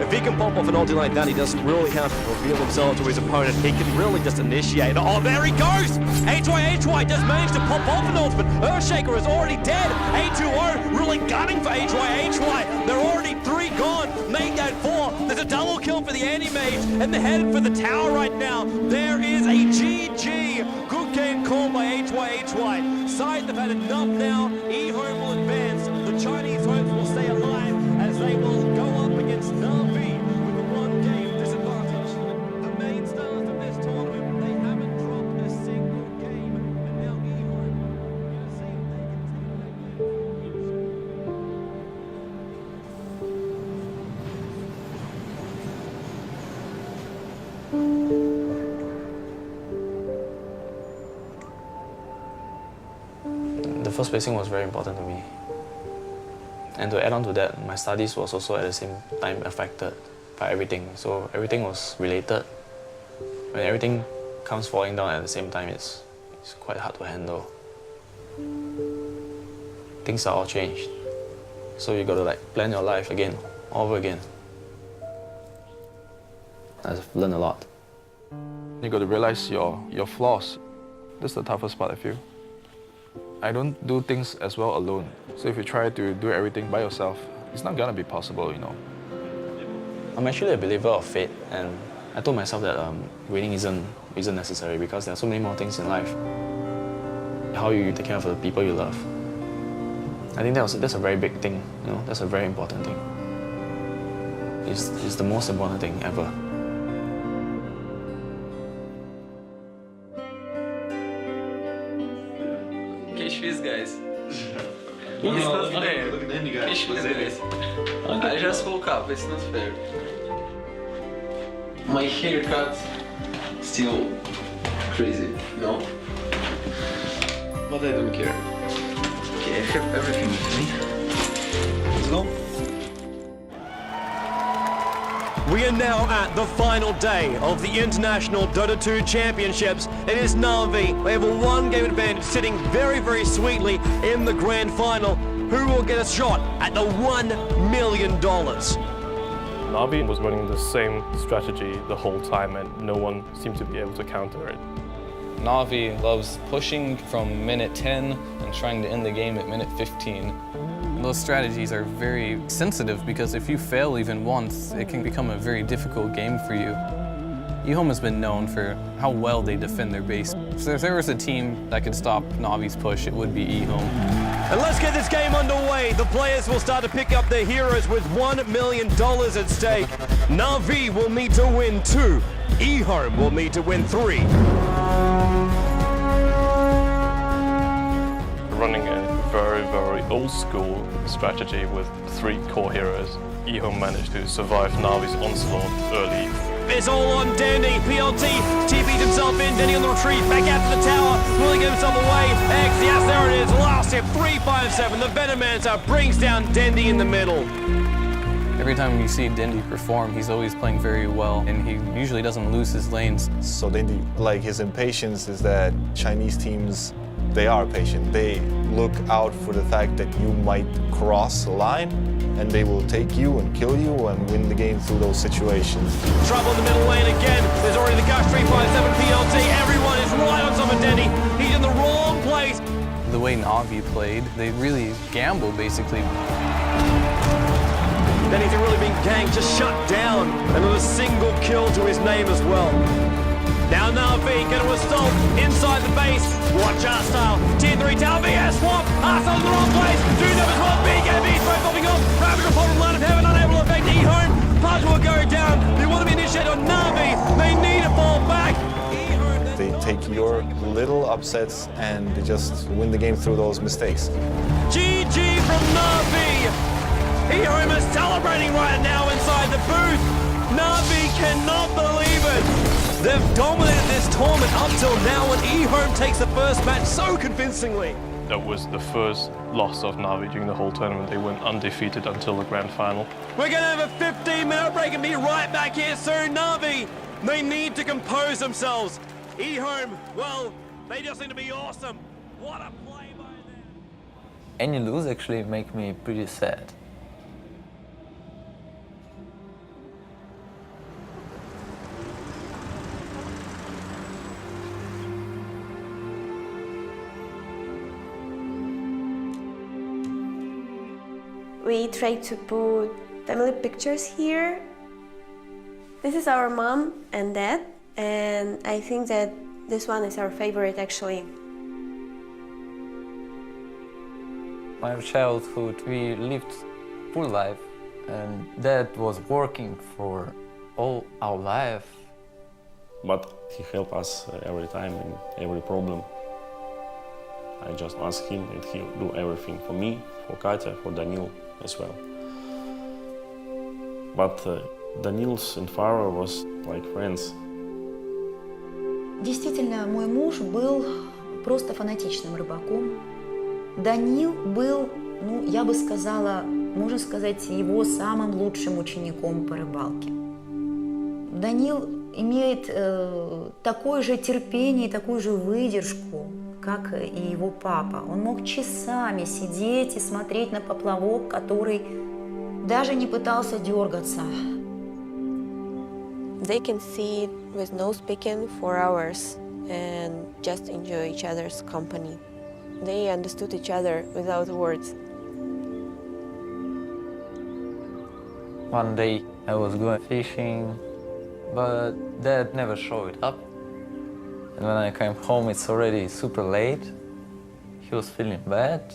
If he can pop off an ulti like that, he doesn't really have to reveal himself to his opponent. He can really just initiate. Oh, there he goes! HY does manage to pop off an ult, but Earthshaker is already dead. A2O really gunning for HY. They're already 3 gone. Made that 4. There's a double kill for the anti-mage, and they're headed for the tower right now. There is a GG. Good game called by HY. Scythe have had enough now. eHome will advance. The Chinese hopes will stay alive as they will go up against Na'Vi with a 1-game disadvantage. The main stars of this tournament, they haven't dropped a single game, and now eHome are seeing The first placing was very important to me. And to add on to that, my studies was also at the same time affected by everything. So everything was related. When everything comes falling down at the same time, it's quite hard to handle. Things are all changed. So you gotta plan your life again, all over again. I've learned a lot. You got to realize your flaws. That's the toughest part, I feel. I don't do things as well alone. So if you try to do everything by yourself, it's not gonna be possible, you know. I'm actually a believer of fate, and I told myself that winning isn't necessary because there are so many more things in life. How you take care of the people you love. I think that's a very big thing, you know. That's a very important thing. It's the most important thing ever. Fish guys. It's not fair. Fish guys. I just woke up, it's not fair. My haircut still crazy, no? But I don't care. Okay, I have everything with me. Let's go. We are now at the final day of the International Dota 2 Championships. It is Na'Vi. They have a 1-game advantage, sitting very, very sweetly in the grand final. Who will get a shot at the $1 million? Na'Vi was running the same strategy the whole time, and no one seemed to be able to counter it. Na'Vi loves pushing from minute 10 and trying to end the game at minute 15. Those strategies are very sensitive because if you fail even once, it can become a very difficult game for you. eHome has been known for how well they defend their base. So if there was a team that could stop Navi's push, it would be eHome. And let's get this game underway. The players will start to pick up their heroes with $1 million at stake. Navi will need to win 2. eHome will need to win 3. Running a very, very old school strategy with 3 core heroes, eHome managed to survive Navi's onslaught early. It's all on Dandy. PLT TP'd himself in. Dandy on the retreat. Back out to the tower. Will he get himself away? X, yes, there it is. Last hit, 357. The Venomancer brings down Dandy in the middle. Every time you see Dindy perform, he's always playing very well, and he usually doesn't lose his lanes. So Dindy, like his impatience is that Chinese teams, they are patient. They look out for the fact that you might cross a line, and they will take you and kill you and win the game through those situations. Trouble in the middle lane again. There's already the Gush 357 PLT. Everyone is right on top of Dandy. He's in the wrong place. The way Navi played, they really gamble, basically. Dandy's really been ganked, just shut down, and with a single kill to his name as well. Now Navi going to assault inside the base. Watch our style. Tier 3 tower VS swap. Arsenal in the wrong place. Do them as well. BKB throw popping off. Ravage report from Line of Heaven unable to affect eHome. Pudge will go down. They want to be initiated on Navi. They need to fall back. They take your little upsets and they just win the game through those mistakes. GG from Navi. eHome is celebrating right now inside the booth. Navi cannot believe it. They've dominated this tournament up till now, and eHome takes the first match so convincingly. That was the first loss of Navi during the whole tournament. They went undefeated until the grand final. We're going to have a 15-minute break and be right back here soon. Navi, they need to compose themselves. eHome, well, they just seem to be awesome. What a play by them. Any lose actually make me pretty sad. We try to put family pictures here. This is our mom and dad, and I think that this one is our favorite actually. My childhood, we lived full life, and dad was working for all our life. But he helped us every time in every problem. I just ask him and he'll do everything for me, for Katya, for Daniil as well. But Danil's and Farah was like friends. Действительно, мой муж был просто фанатичным рыбаком. Даниил был, ну, я бы сказала, можно сказать, его самым лучшим учеником по рыбалке. Даниил имеет такое же терпение и такую же выдержку, как и его папа. Он мог часами сидеть и смотреть на поплавок, который даже не пытался дергаться. They can sit with no speaking for hours and just enjoy each other's company. They understood each other without words. One day I was going fishing, but dad never showed up. And when I came home, it's already super late. He was feeling bad.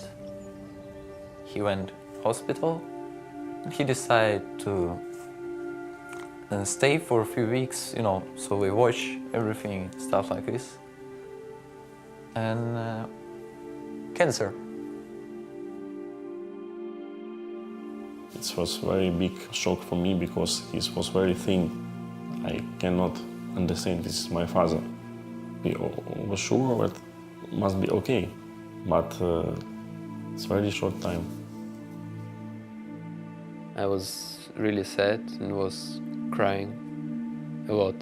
He went hospital. He decided to stay for a few weeks, you know, so we watch everything, stuff like this. And cancer. It was a very big shock for me because he was very thin. I cannot understand, this is my father. We was sure that it must be okay, but it's very short time. I was really sad and was crying a lot.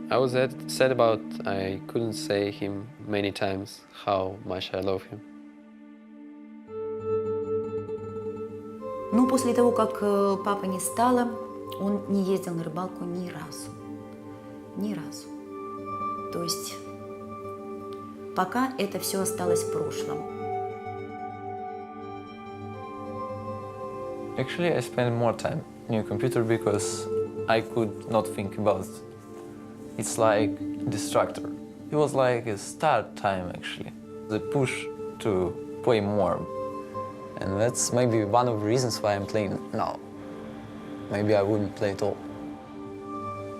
I was sad about I couldn't say him many times how much I love him. Но после того, как папы не стало, он не ездил на рыбалку ни разу. Ни разу. То есть пока это все осталось в прошлом. Actually, I spent more time in your computer because I could not think about it's like distractor. It was like a start time actually, the push to play more. And that's maybe one of the reasons why I'm playing now. Maybe I wouldn't play at all.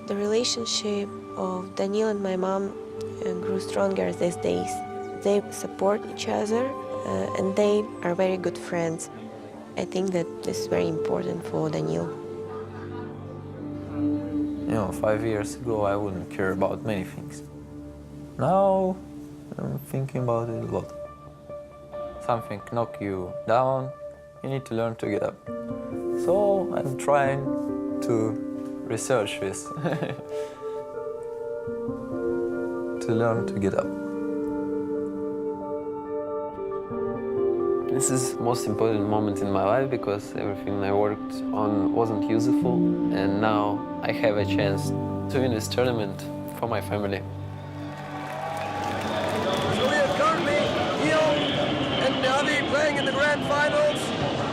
The relationship of Daniil and my mom grew stronger these days. They support each other and they are very good friends. I think that this is very important for Daniil. You know, 5 years ago I wouldn't care about many things. Now I'm thinking about it a lot. Something knock you down, you need to learn to get up. So I'm trying to research this, to learn to get up. This is the most important moment in my life because everything I worked on wasn't useful, and now I have a chance to win this tournament for my family. So we have currently Neil and Navi playing in the grand finals.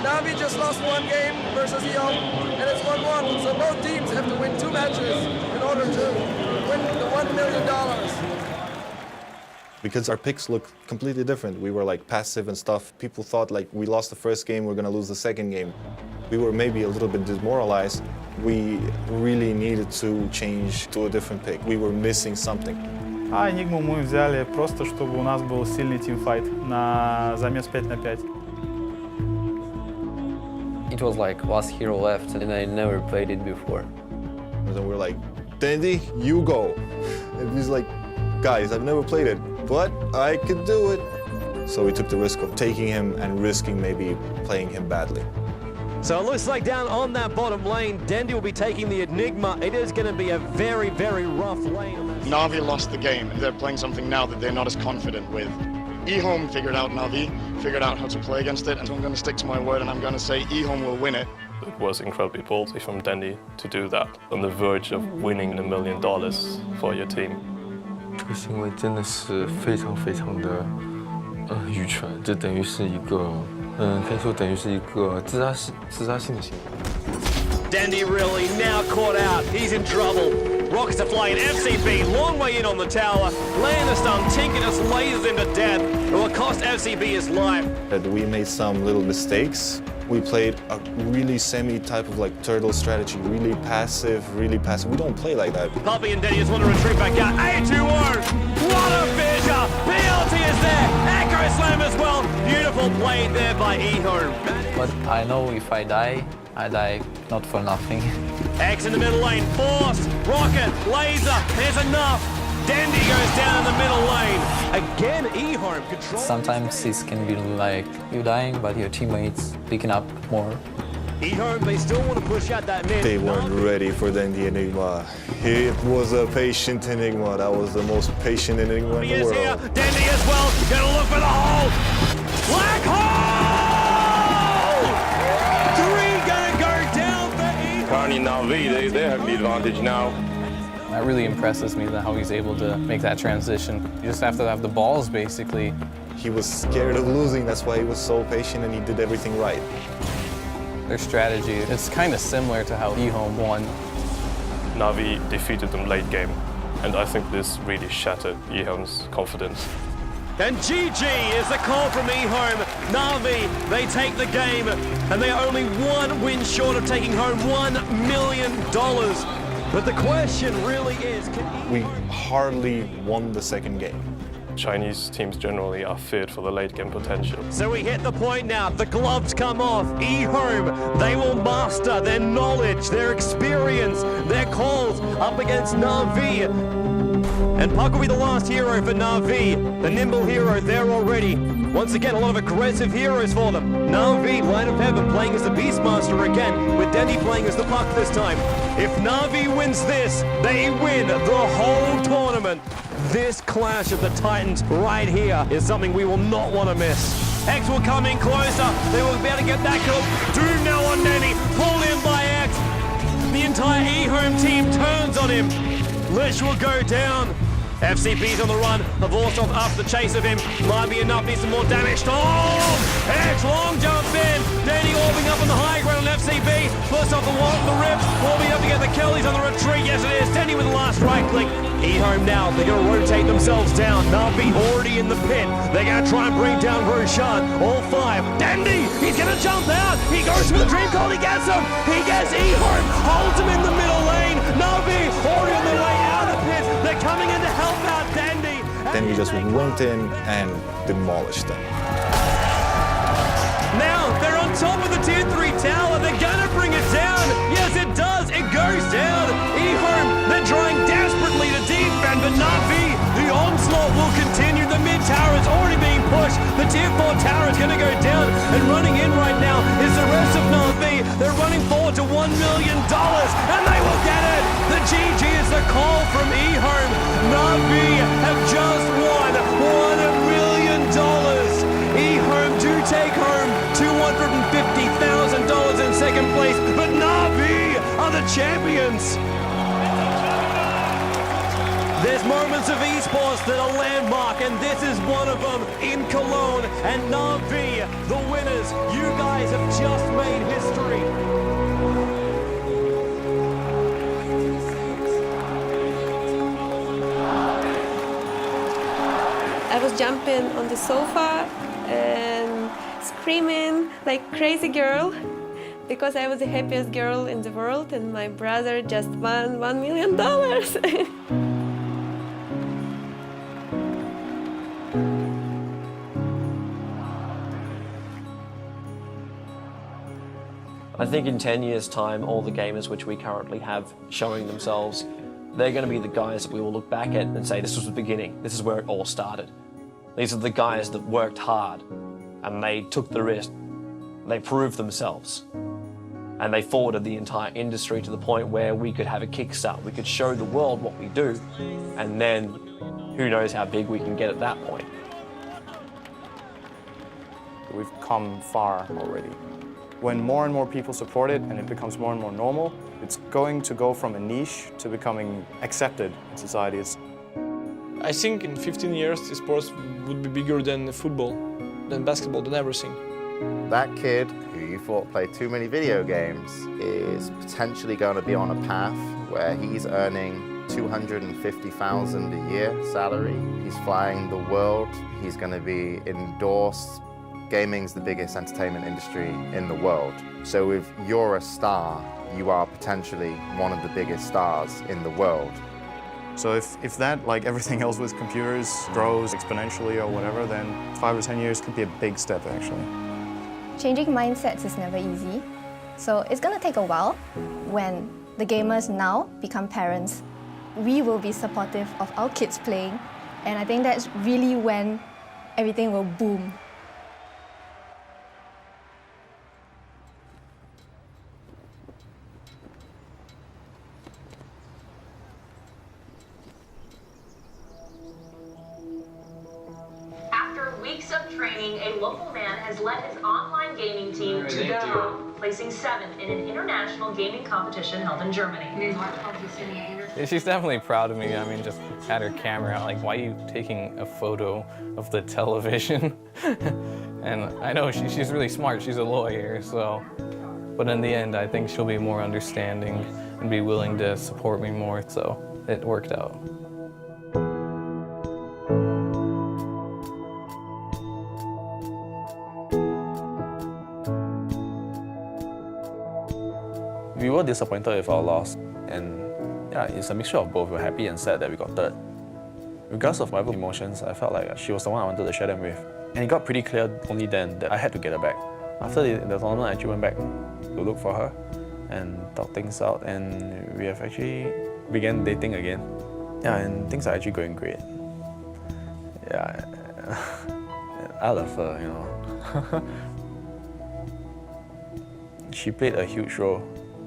Navi just lost one game versus Neil, and it's 1-1. So both teams have to win 2 matches in order to win the $1 million. Because our picks look completely different. We were like passive and stuff. People thought like we lost the first game, we're gonna lose the second game. We were maybe a little bit demoralized. We really needed to change to a different pick. We were missing something. А Enigmu мы взяли просто, чтобы у нас был сильный тимфайт на замес 5 на 5. It was like last hero left and I never played it before. And we're like, Dandy, you go. And he's like, guys, I've never played it, but I could do it. So we took the risk of taking him and risking maybe playing him badly. So it looks like down on that bottom lane, Dandy will be taking the Enigma. It is going to be a very, very rough lane. Navi lost the game. They're playing something now that they're not as confident with. eHome figured out Navi, figured out how to play against it, and so I'm going to stick to my word and I'm going to say eHome will win it. It was incredibly ballsy from Dandy to do that, on the verge of winning $1 million for your team. 这个行为真的是非常非常的愚蠢，这等于是一个可以说等于是一个自杀性的行为。 Dandy really now caught out. He's in trouble. Rockets are flying. FCB long way in on the tower. Laying the stun. Tinker just lasers him to death. It will cost FCB his life. We made some little mistakes. We played a really semi-type of like turtle strategy, really passive, really passive. We don't play like that. Puppy and Danny just want to retreat back out. A2-1. What a fissure. BLT is there. Echo Slam as well. Beautiful play there by eHome. But I know if I die not for nothing. X in the middle lane. Forced. Rocket. Laser. There's enough. Dandy goes down in the middle lane. Again, eHome control. Sometimes this can be like you dying, but your teammates picking up more. eHome, they still want to push out that mid. They weren't ready for the Enigma. It was a patient Enigma. That was the most patient Enigma in the world. Here. Dandy as well. Gonna look for the hole. Black hole! 3 gonna go down for eHome. Currently Navi, they have the advantage now. That really impresses me, how he's able to make that transition. You just have to have the balls, basically. He was scared of losing, that's why he was so patient and he did everything right. Their strategy is kind of similar to how eHome won. Navi defeated them late game, and I think this really shattered eHome's confidence. And GG is the call from eHome. Navi, they take the game, and they are only 1 win short of taking home $1 million. But the question really is, we hardly won the second game. Chinese teams generally are feared for the late game potential. So we hit the point now, the gloves come off. eHome, they will master their knowledge, their experience, their calls up against Navi. And Puck will be the last hero for Navi, the nimble hero there already. Once again, a lot of aggressive heroes for them. Navi, Line of Heaven, playing as the Beastmaster again, with Danny playing as the Puck this time. If Navi wins this, they win the whole tournament. This clash of the Titans right here is something we will not want to miss. X will come in closer. They will be able to get that kill. Doom now on Danny, pulled in by X. The entire eHome team turns on him. Lish will go down. FCB's on the run. Avorsov after the chase of him. Might be enough, needs some more damage. X long jump in. Danny orbing up on the high ground on FCB. First off the ribs. Orbing up to get the kill. He's on the retreat. Yes, it is. Danny with the last right click. eHome now. They're going to rotate themselves down. Navi already in the pit. They're going to try and bring down Roshan. All five. Dandy! He's going to jump out. He goes for the dream call. He gets him. He gets eHome. Holds him in the middle lane. Navi already on their way out of the pit. They're coming in to help out Dandy. Then we just went in and demolished them. Now they're on top of the tier 3 tower. They're gonna bring it down. Yes, it does. It goes down. eHome, they're trying desperately to defend, but Navi, the onslaught will continue. The mid tower is already being pushed. The tier 4 tower is gonna go down, and running in right now is the rest of Navi. They're running forward to $1 million, and they will get it. The GG is the call from eHome. Navi have just won $1 million. eHome do take home $250,000 in second place, but Navi are the champions. There's moments of esports that are landmark, and this is one of them in Cologne. And Navi, the winners, you guys have just made history. I was jumping on the sofa and screaming like crazy girl because I was the happiest girl in the world and my brother just won $1 million. I think in 10 years' time, all the gamers which we currently have showing themselves, they're going to be the guys that we will look back at and say, this was the beginning, this is where it all started. These are the guys that worked hard and they took the risk, they proved themselves, and they forwarded the entire industry to the point where we could have a kickstart, we could show the world what we do, and then who knows how big we can get at that point. We've come far already. When more and more people support it and it becomes more and more normal, it's going to go from a niche to becoming accepted in society. I think in 15 years, sports would be bigger than football, than basketball, than everything. That kid who you thought played too many video games is potentially going to be on a path where he's earning $250,000 a year salary. He's flying the world. He's going to be endorsed. Gaming's the biggest entertainment industry in the world. So if you're a star, you are potentially one of the biggest stars in the world. So if that, like everything else with computers, grows exponentially or whatever, then 5 or 10 years could be a big step, actually. Changing mindsets is never easy. So it's going to take a while. When the gamers now become parents, we will be supportive of our kids playing. And I think that's really when everything will boom. Weeks of training, a local man has led his online gaming team to the top, placing 7th in an international gaming competition held in Germany. Yeah, she's definitely proud of me. I mean, just had her camera out, like, why are you taking a photo of the television? And I know she's really smart, she's a lawyer, so. But in the end, I think she'll be more understanding and be willing to support me more, so it worked out. We were disappointed with our loss, and yeah, it's a mixture of both. We're happy and sad that we got third. Regardless of whatever emotions, I felt like she was the one I wanted to share them with. And it got pretty clear only then that I had to get her back. After the tournament, I actually went back to look for her and talk things out, and we have actually began dating again. Yeah, and things are actually going great. Yeah, I love her, you know. She played a huge role,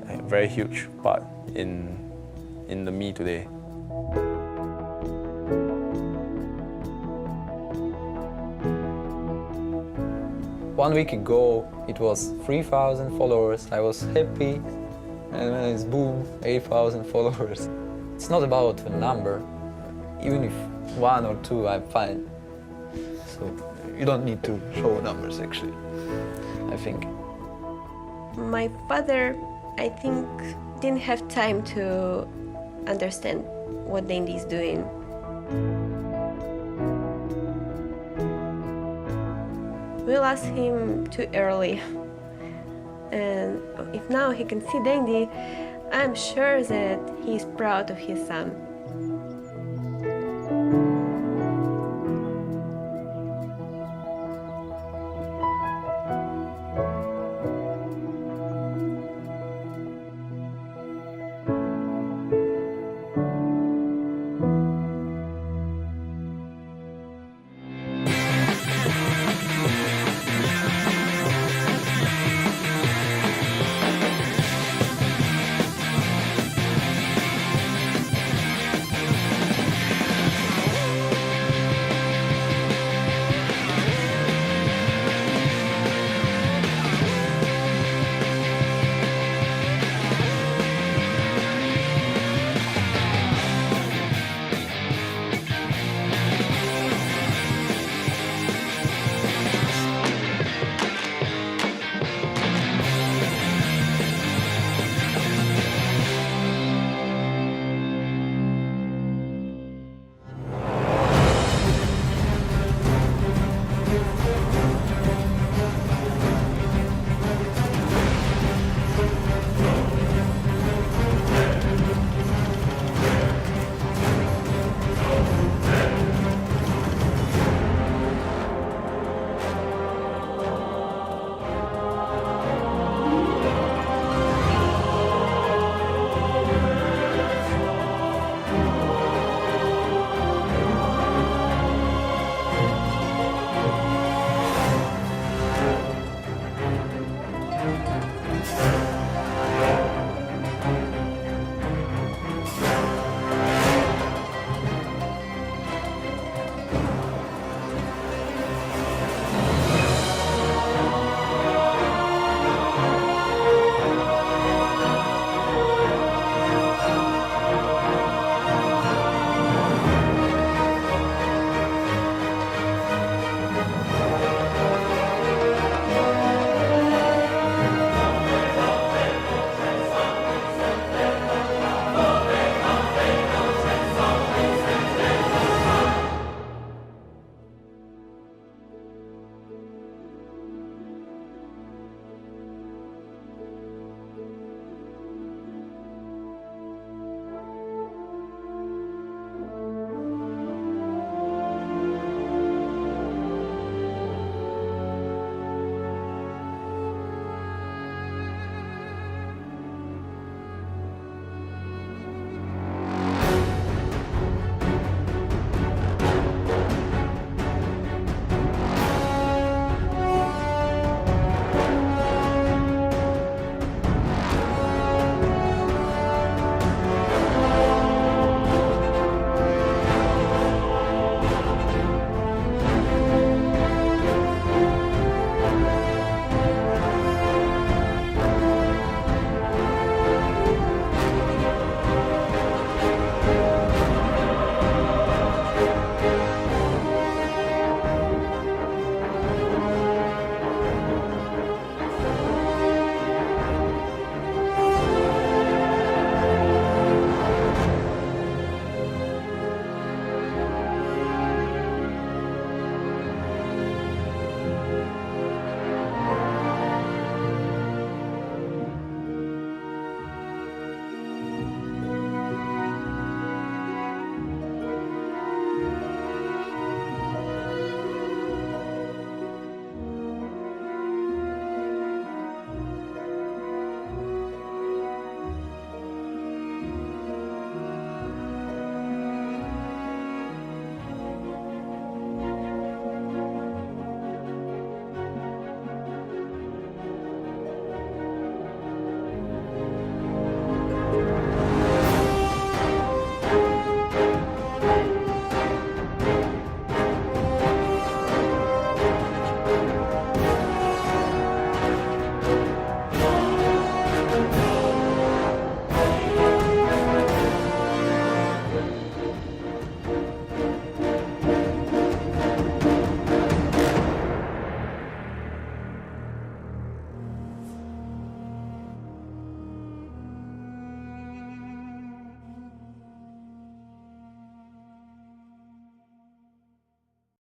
a very huge part in the me today. 1 week ago, it was 3,000 followers. I was happy, and then it's boom, 8,000 followers. It's not about the number. Even if 1 or 2, I'm fine. So you don't need to show numbers, actually, I think. My father, I think, didn't have time to understand what Dandy is doing. We lost him too early. And if now he can see Dandy, I'm sure that he's proud of his son.